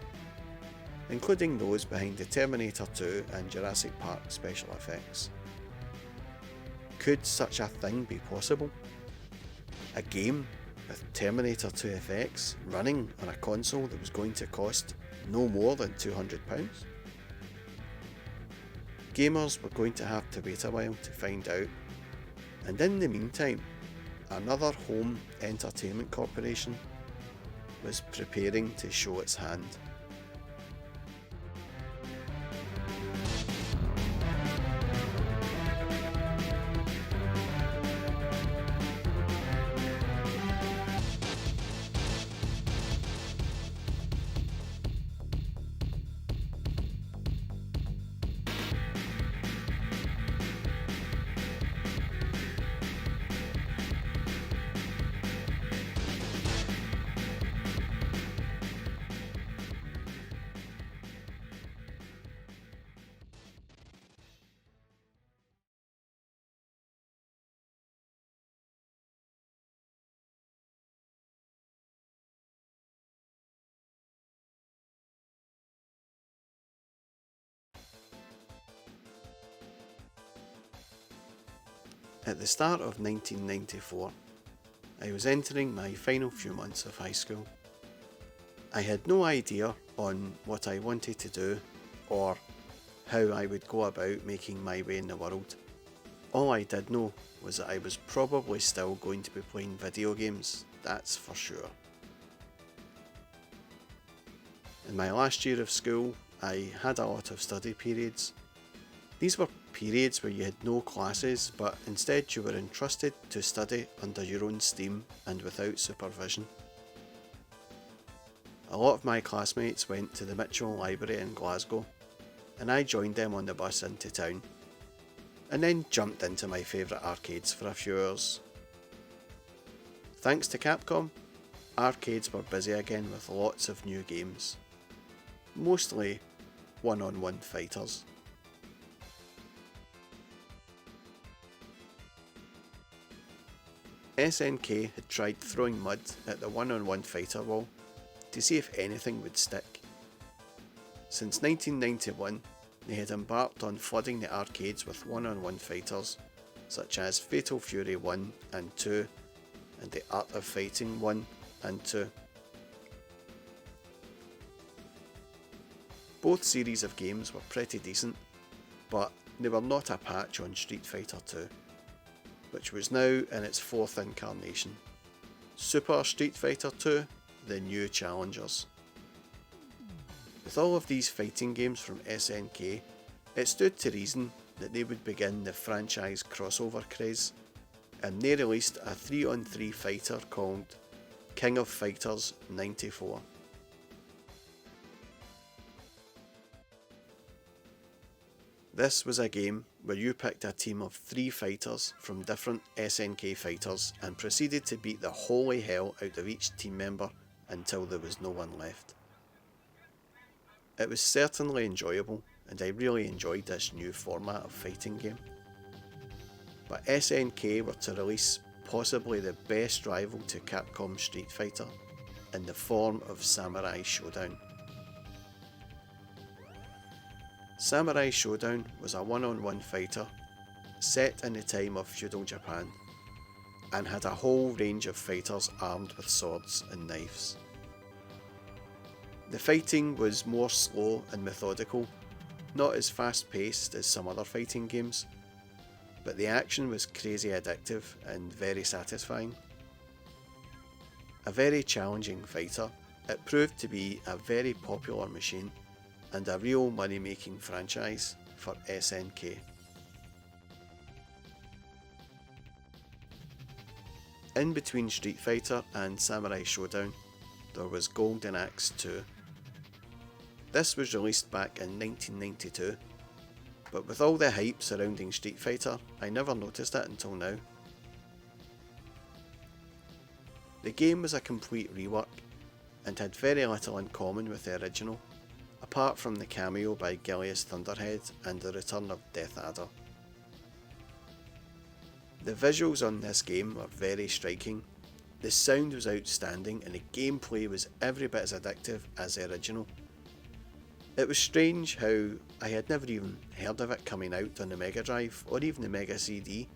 including those behind the Terminator 2 and Jurassic Park special effects. Could such a thing be possible? A game with Terminator 2 effects running on a console that was going to cost no more than £200? Gamers were going to have to wait a while to find out, and in the meantime, another home entertainment corporation was preparing to show its hand. At the start of 1994, I was entering my final few months of high school. I had no idea on what I wanted to do or how I would go about making my way in the world. All I did know was that I was probably still going to be playing video games, that's for sure. In my last year of school, I had a lot of study periods. These were periods where you had no classes, but instead you were entrusted to study under your own steam and without supervision. A lot of my classmates went to the Mitchell Library in Glasgow, and I joined them on the bus into town, and then jumped into my favourite arcades for a few hours. Thanks to Capcom, arcades were busy again with lots of new games, mostly one-on-one fighters. SNK had tried throwing mud at the one-on-one fighter wall to see if anything would stick. Since 1991, they had embarked on flooding the arcades with one-on-one fighters such as Fatal Fury 1 and 2 and The Art of Fighting 1 and 2. Both series of games were pretty decent, but they were not a patch on Street Fighter 2. Which was now in its fourth incarnation, Super Street Fighter 2, the new challengers. With all of these fighting games from SNK, it stood to reason that they would begin the franchise crossover craze, and they released a 3-on-3 fighter called King of Fighters 94. This was a game where you picked a team of 3 fighters from different SNK fighters and proceeded to beat the holy hell out of each team member until there was no one left. It was certainly enjoyable, and I really enjoyed this new format of fighting game. But SNK were to release possibly the best rival to Capcom Street Fighter in the form of Samurai Showdown. Samurai Showdown was a one-on-one fighter set in the time of feudal Japan and had a whole range of fighters armed with swords and knives. The fighting was more slow and methodical, not as fast-paced as some other fighting games, but the action was crazy addictive and very satisfying. A very challenging fighter, it proved to be a very popular machine and a real money-making franchise for SNK. In between Street Fighter and Samurai Showdown, there was Golden Axe 2. This was released back in 1992, but with all the hype surrounding Street Fighter, I never noticed it until now. The game was a complete rework and had very little in common with the original, apart from the cameo by Gilius Thunderhead and the return of Death Adder. The visuals on this game were very striking, the sound was outstanding and the gameplay was every bit as addictive as the original. It was strange how I had never even heard of it coming out on the Mega Drive or even the Mega CD,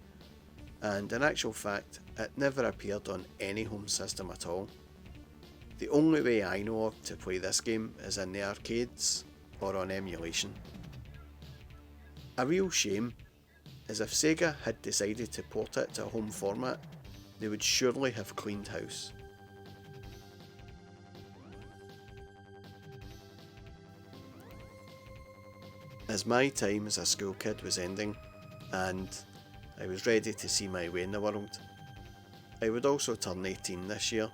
and in actual fact it never appeared on any home system at all. The only way I know of to play this game is in the arcades or on emulation. A real shame, as if Sega had decided to port it to a home format, they would surely have cleaned house. As my time as a school kid was ending and I was ready to see my way in the world, I would also turn 18 this year,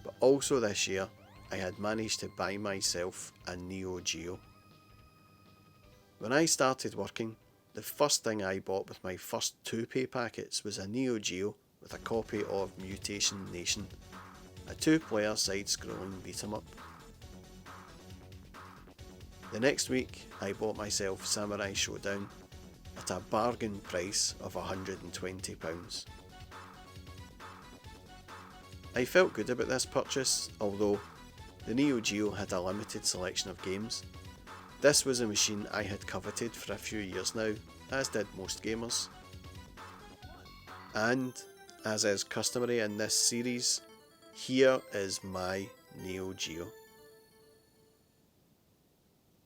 but also this year I had managed to buy myself a Neo Geo. When I started working, the first thing I bought with my first 2 pay packets was a Neo Geo with a copy of Mutation Nation, a 2-player side-scrolling beat-em-up. The next week I bought myself Samurai Showdown at a bargain price of £120. I felt good about this purchase, although the Neo Geo had a limited selection of games. This was a machine I had coveted for a few years now, as did most gamers. And, as is customary in this series, here is my Neo Geo.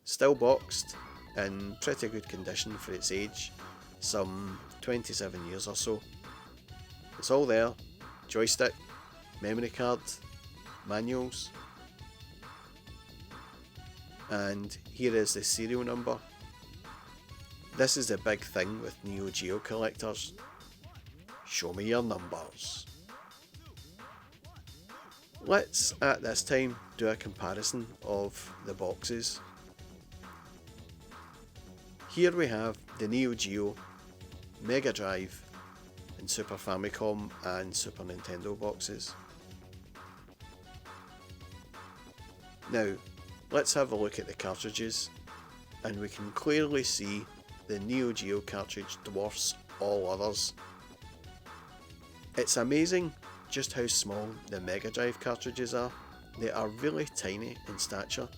Still boxed, in pretty good condition for its age, some 27 years or so. It's all there: joystick, memory card, manuals, and here is the serial number. This is the big thing with Neo Geo collectors. Show me your numbers. Let's at this time do a comparison of the boxes. Here we have the Neo Geo, Mega Drive, and Super Famicom and Super Nintendo boxes. Now, let's have a look at the cartridges, and we can clearly see the Neo Geo cartridge dwarfs all others. It's amazing just how small the Mega Drive cartridges are. They are really tiny in stature.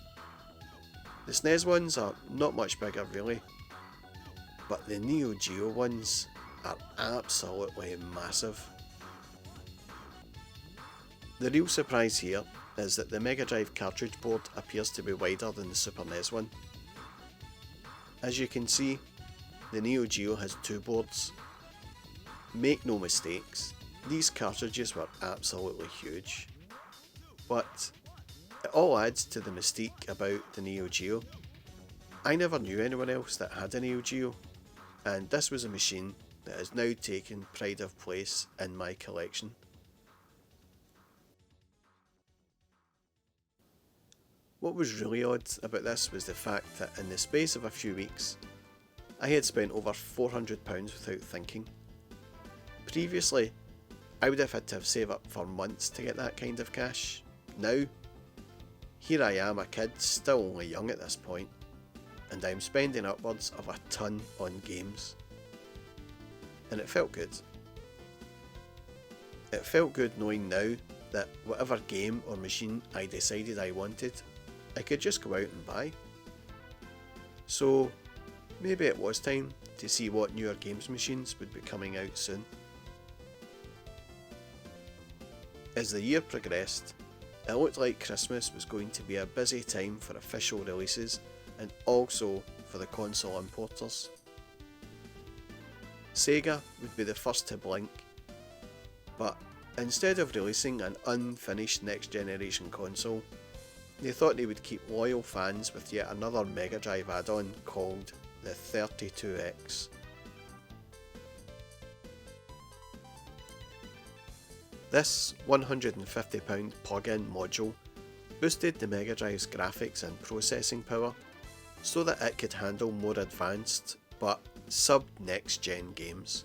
The SNES ones are not much bigger really, but the Neo Geo ones are absolutely massive. The real surprise here is that the Mega Drive cartridge board appears to be wider than the Super NES one. As you can see, the Neo Geo has 2 boards. Make no mistakes, these cartridges were absolutely huge. But it all adds to the mystique about the Neo Geo. I never knew anyone else that had a Neo Geo, and this was a machine that has now taken pride of place in my collection. What was really odd about this was the fact that in the space of a few weeks, I had spent over £400 without thinking. Previously, I would have had to have saved up for months to get that kind of cash. Now, here I am, a kid still only young at this point, and I'm spending upwards of a ton on games. And it felt good. It felt good knowing now that whatever game or machine I decided I wanted, I could just go out and buy. So maybe it was time to see what newer games machines would be coming out soon. As the year progressed, it looked like Christmas was going to be a busy time for official releases and also for the console importers. Sega would be the first to blink, but instead of releasing an unfinished next generation console, they thought they would keep loyal fans with yet another Mega Drive add-on called the 32X. This £150 plug-in module boosted the Mega Drive's graphics and processing power so that it could handle more advanced, but sub-next gen games.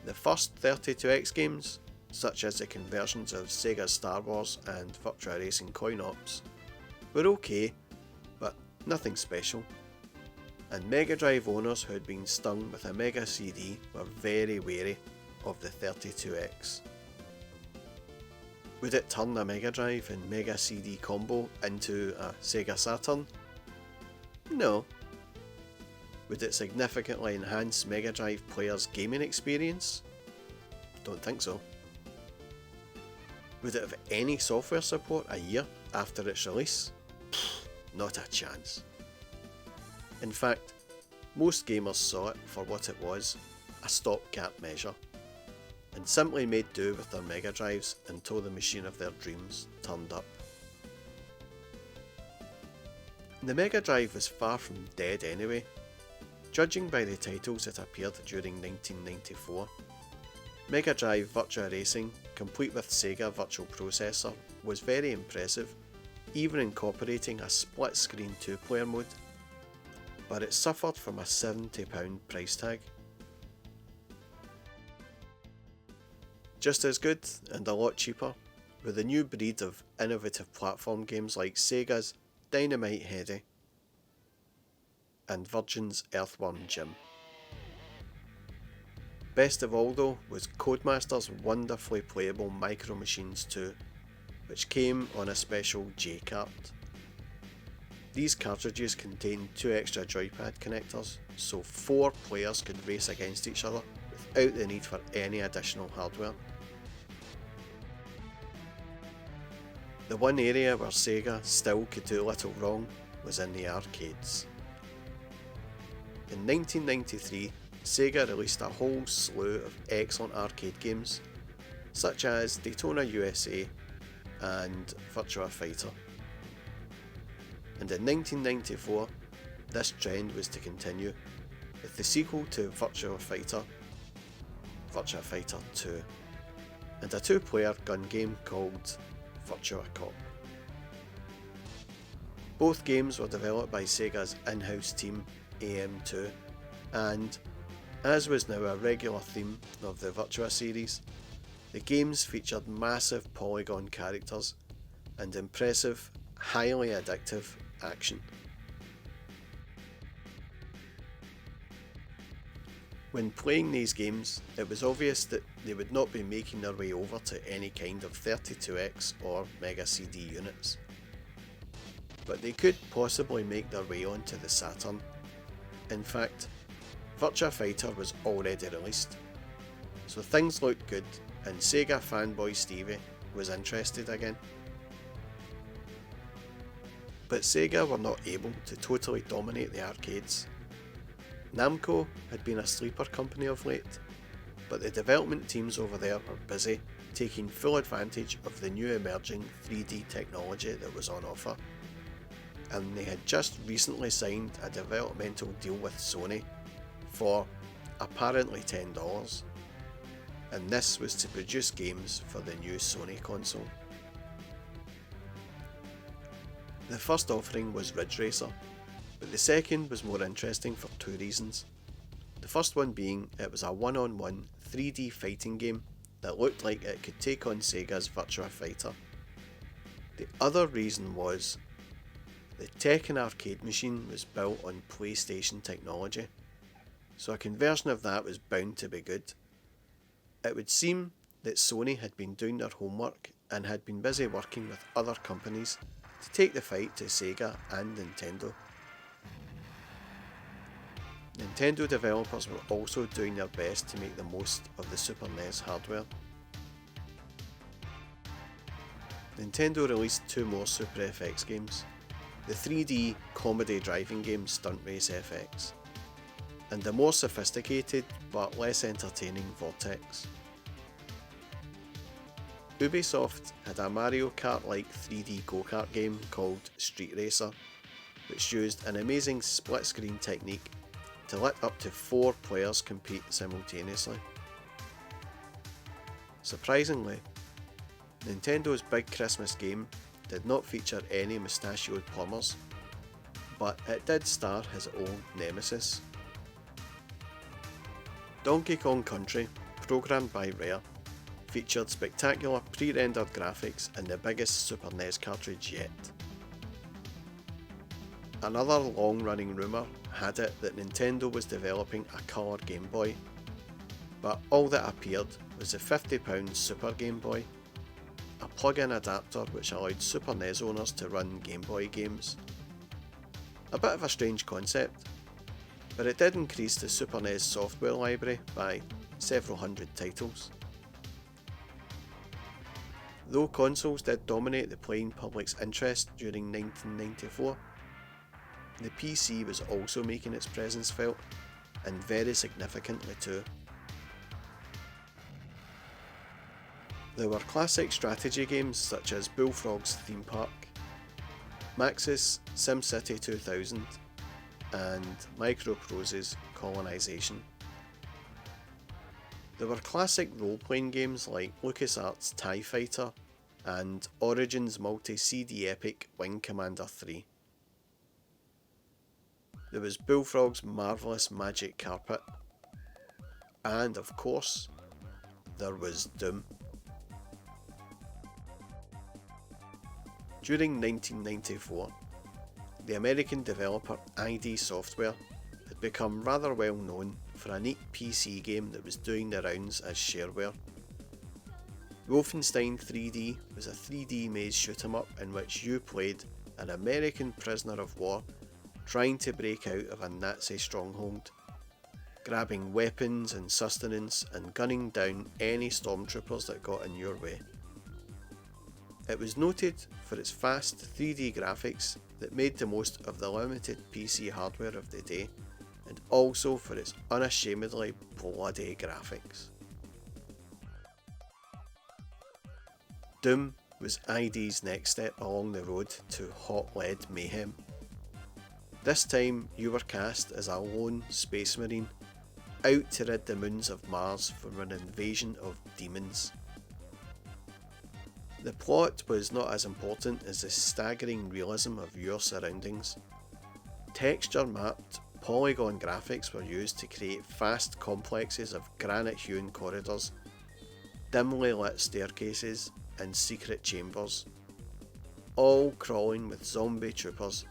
The first 32X games, such as the conversions of Sega's Star Wars and Virtua Racing Coin Ops, were okay, but nothing special, and Mega Drive owners who had been stung with a Mega CD were very wary of the 32X. Would it turn a Mega Drive and Mega CD combo into a Sega Saturn? No. Would it significantly enhance Mega Drive players' gaming experience? Don't think so. Would it have any software support a year after its release? Not a chance. In fact, most gamers saw it for what it was, a stopgap measure, and simply made do with their Mega Drives until the machine of their dreams turned up. The Mega Drive was far from dead anyway. Judging by the titles that appeared during 1994, Mega Drive Virtua Racing, complete with Sega Virtual Processor, was very impressive, even incorporating a split-screen 2-player mode, but it suffered from a £70 price tag. Just as good, and a lot cheaper, were the new breed of innovative platform games like Sega's Dynamite Headdy and Virgin's Earthworm Jim. Best of all though was Codemaster's wonderfully playable Micro Machines 2, which came on a special J-cart. These cartridges contained 2 extra joypad connectors, so 4 players could race against each other without the need for any additional hardware. The one area where Sega still could do little wrong was in the arcades. In 1993, Sega released a whole slew of excellent arcade games, such as Daytona USA and Virtua Fighter. And in 1994, this trend was to continue, with the sequel to Virtua Fighter 2, and a 2-player gun game called Virtua Cop. Both games were developed by Sega's in-house team AM2, and, as was now a regular theme of the Virtua series, the games featured massive polygon characters and impressive, highly addictive action. When playing these games, it was obvious that they would not be making their way over to any kind of 32X or Mega CD units, but they could possibly make their way onto the Saturn. In fact, Virtua Fighter was already released, so things looked good and Sega fanboy Stevie was interested again. But Sega were not able to totally dominate the arcades. Namco had been a sleeper company of late, but the development teams over there were busy taking full advantage of the new emerging 3D technology that was on offer, and they had just recently signed a developmental deal with Sony for apparently $10, and this was to produce games for the new Sony console. The first offering was Ridge Racer, but the second was more interesting for 2 reasons. The first one being it was a one-on-one 3D fighting game that looked like it could take on Sega's Virtua Fighter. The other reason was the Tekken arcade machine was built on PlayStation technology, so a conversion of that was bound to be good. It would seem that Sony had been doing their homework and had been busy working with other companies to take the fight to Sega and Nintendo. Nintendo developers were also doing their best to make the most of the Super NES hardware. Nintendo released 2 more Super FX games, the 3D comedy driving game Stunt Race FX, and the more sophisticated but less entertaining Vortex. Ubisoft had a Mario Kart-like 3D go-kart game called Street Racer, which used an amazing split-screen technique to let up to 4 players compete simultaneously. Surprisingly, Nintendo's big Christmas game did not feature any mustachioed plumbers, but it did star his old nemesis. Donkey Kong Country, programmed by Rare, featured spectacular pre-rendered graphics and the biggest Super NES cartridge yet. Another long-running rumour had it that Nintendo was developing a colour Game Boy, but all that appeared was the £50 Super Game Boy, a plug-in adapter which allowed Super NES owners to run Game Boy games. A bit of a strange concept, but it did increase the Super NES software library by several hundred titles. Though consoles did dominate the playing public's interest during 1994, the PC was also making its presence felt, and very significantly too. There were classic strategy games such as Bullfrog's Theme Park, Maxis SimCity 2000, and Microprose's Colonization. There were classic role-playing games like LucasArts' TIE Fighter and Origin's multi-CD epic Wing Commander 3. There was Bullfrog's marvellous Magic Carpet, and of course, there was Doom. During 1994, the American developer ID Software had become rather well known for a neat PC game that was doing the rounds as shareware. Wolfenstein 3D was a 3D maze shoot-em-up in which you played an American prisoner of war trying to break out of a Nazi stronghold, grabbing weapons and sustenance and gunning down any stormtroopers that got in your way. It was noted for its fast 3D graphics that made the most of the limited PC hardware of the day, and also for its unashamedly bloody graphics. Doom was ID's next step along the road to hot lead mayhem. This time you were cast as a lone space marine, out to rid the moons of Mars from an invasion of demons. The plot was not as important as the staggering realism of your surroundings. Texture-mapped, polygon graphics were used to create vast complexes of granite-hewn corridors, dimly lit staircases, and secret chambers, all crawling with zombie troopers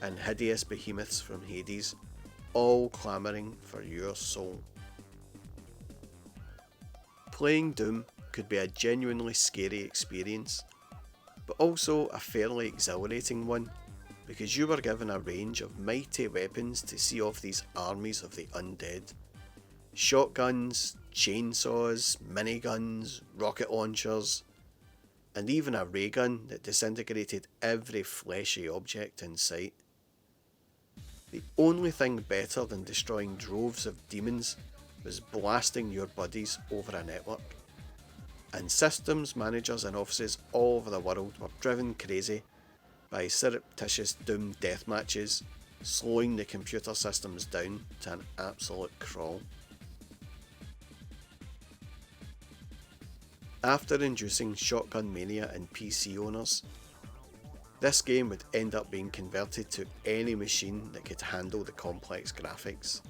and hideous behemoths from Hades, all clamouring for your soul. Playing Doom could be a genuinely scary experience, but also a fairly exhilarating one, because you were given a range of mighty weapons to see off these armies of the undead. Shotguns, chainsaws, miniguns, rocket launchers, and even a ray gun that disintegrated every fleshy object in sight. The only thing better than destroying droves of demons was blasting your buddies over a network. And systems managers and offices all over the world were driven crazy by surreptitious Doom deathmatches, slowing the computer systems down to an absolute crawl. After inducing shotgun mania in PC owners, this game would end up being converted to any machine that could handle the complex graphics,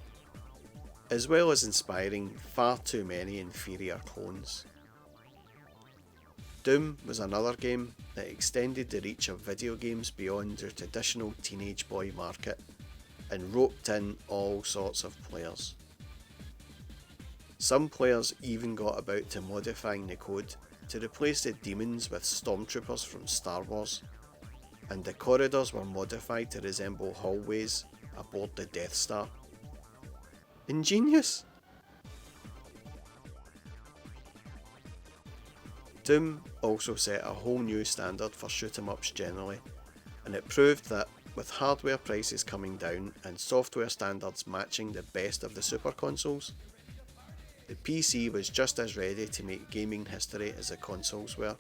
as well as inspiring far too many inferior clones. Doom was another game that extended the reach of video games beyond their traditional teenage boy market and roped in all sorts of players. Some players even got about to modifying the code to replace the demons with stormtroopers from Star Wars, and the corridors were modified to resemble hallways aboard the Death Star. Ingenious! Doom also set a whole new standard for shoot-em-ups generally, and it proved that, with hardware prices coming down and software standards matching the best of the super consoles, the PC was just as ready to make gaming history as the consoles were.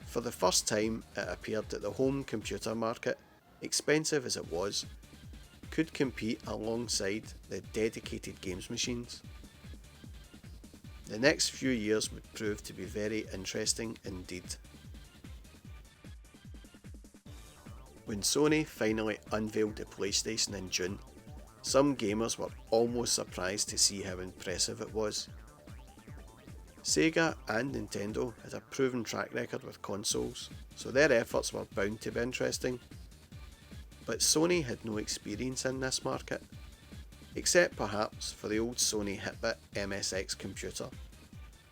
For the first time, it appeared that the home computer market, expensive as it was, could compete alongside the dedicated games machines. The next few years would prove to be very interesting indeed. When Sony finally unveiled the PlayStation in June, some gamers were almost surprised to see how impressive it was. Sega and Nintendo had a proven track record with consoles, so their efforts were bound to be interesting. But Sony had no experience in this market, except perhaps for the old Sony Hitbit MSX computer,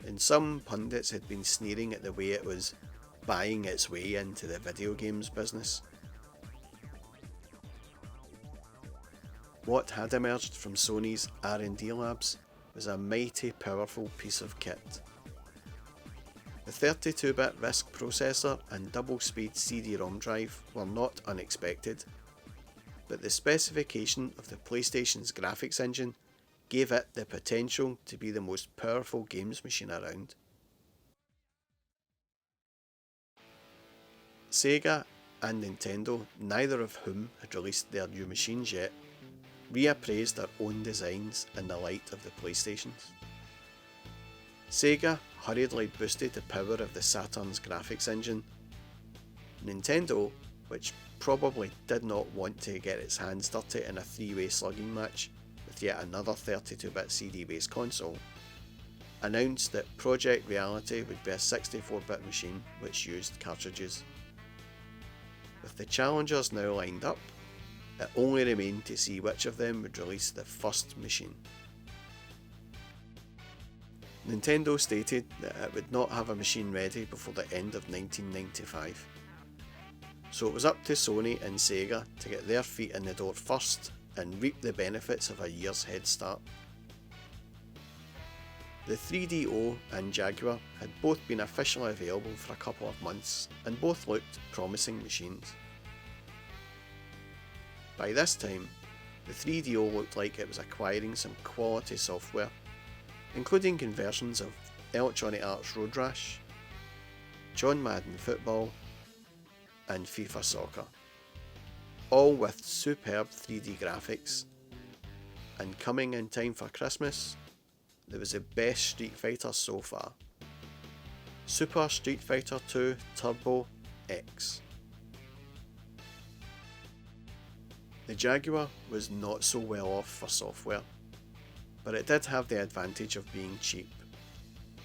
and some pundits had been sneering at the way it was buying its way into the video games business. What had emerged from Sony's R&D labs was a mighty powerful piece of kit. The 32-bit RISC processor and double-speed CD-ROM drive were not unexpected, but the specification of the PlayStation's graphics engine gave it the potential to be the most powerful games machine around. Sega and Nintendo, neither of whom had released their new machines yet, reappraised their own designs in the light of the PlayStations. Sega hurriedly boosted the power of the Saturn's graphics engine. Nintendo, which probably did not want to get its hands dirty in a three-way slugging match with yet another 32-bit CD-based console, announced that Project Reality would be a 64-bit machine which used cartridges. With the challengers now lined up, it only remained to see which of them would release the first machine. Nintendo stated that it would not have a machine ready before the end of 1995. So it was up to Sony and Sega to get their feet in the door first and reap the benefits of a year's head start. The 3DO and Jaguar had both been officially available for a couple of months and both looked promising machines. By this time, the 3DO looked like it was acquiring some quality software, including conversions of Electronic Arts Road Rash, John Madden Football, and FIFA Soccer, all with superb 3D graphics. And coming in time for Christmas, there was the best Street Fighter so far: Super Street Fighter 2 Turbo X. The Jaguar was not so well off for software, but it did have the advantage of being cheap.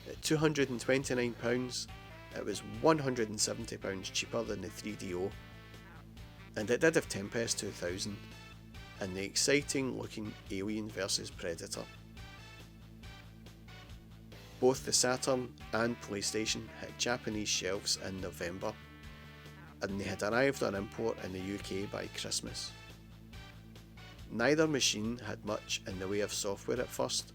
At £229, it was £170 cheaper than the 3DO, and it did have Tempest 2000 and the exciting looking Alien vs Predator. Both the Saturn and PlayStation hit Japanese shelves in November, and they had arrived on import in the UK by Christmas. Neither machine had much in the way of software at first,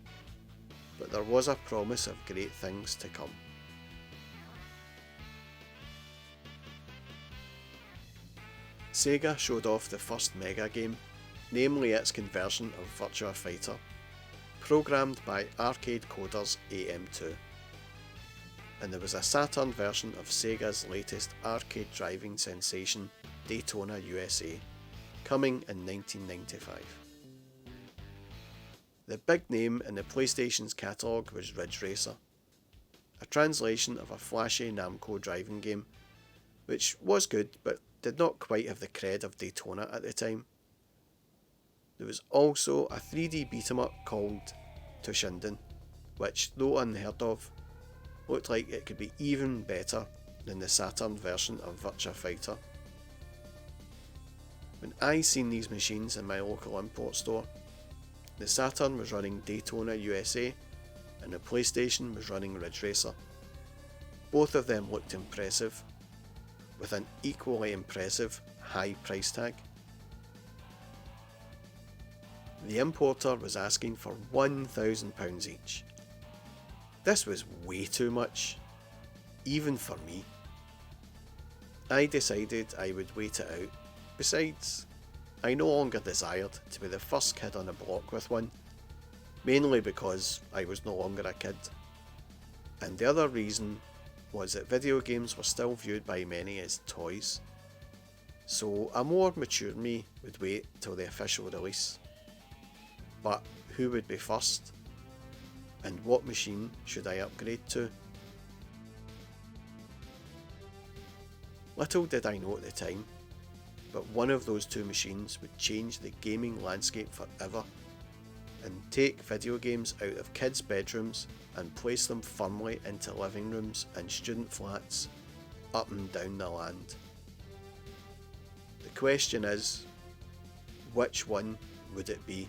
but there was a promise of great things to come. Sega showed off the first Mega game, namely its conversion of Virtua Fighter, programmed by arcade coders AM2. And there was a Saturn version of Sega's latest arcade driving sensation, Daytona USA, coming in 1995. The big name in the PlayStation's catalogue was Ridge Racer, a translation of a flashy Namco driving game, which was good but did not quite have the cred of Daytona at the time. There was also a 3D beat-em-up called Toshinden, which, though unheard of, looked like it could be even better than the Saturn version of Virtua Fighter. When I seen these machines in my local import store, the Saturn was running Daytona USA and the PlayStation was running Ridge Racer. Both of them looked impressive, with an equally impressive high price tag. The importer was asking for £1,000 each. This was way too much, even for me. I decided I would wait it out. Besides, I no longer desired to be the first kid on the block with one, mainly because I was no longer a kid. And the other reason was that video games were still viewed by many as toys, so a more mature me would wait till the official release. But who would be first? And what machine should I upgrade to? Little did I know at the time, but one of those two machines would change the gaming landscape forever and take video games out of kids' bedrooms and place them firmly into living rooms and student flats up and down the land. The question is, which one would it be?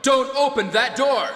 Don't open that door!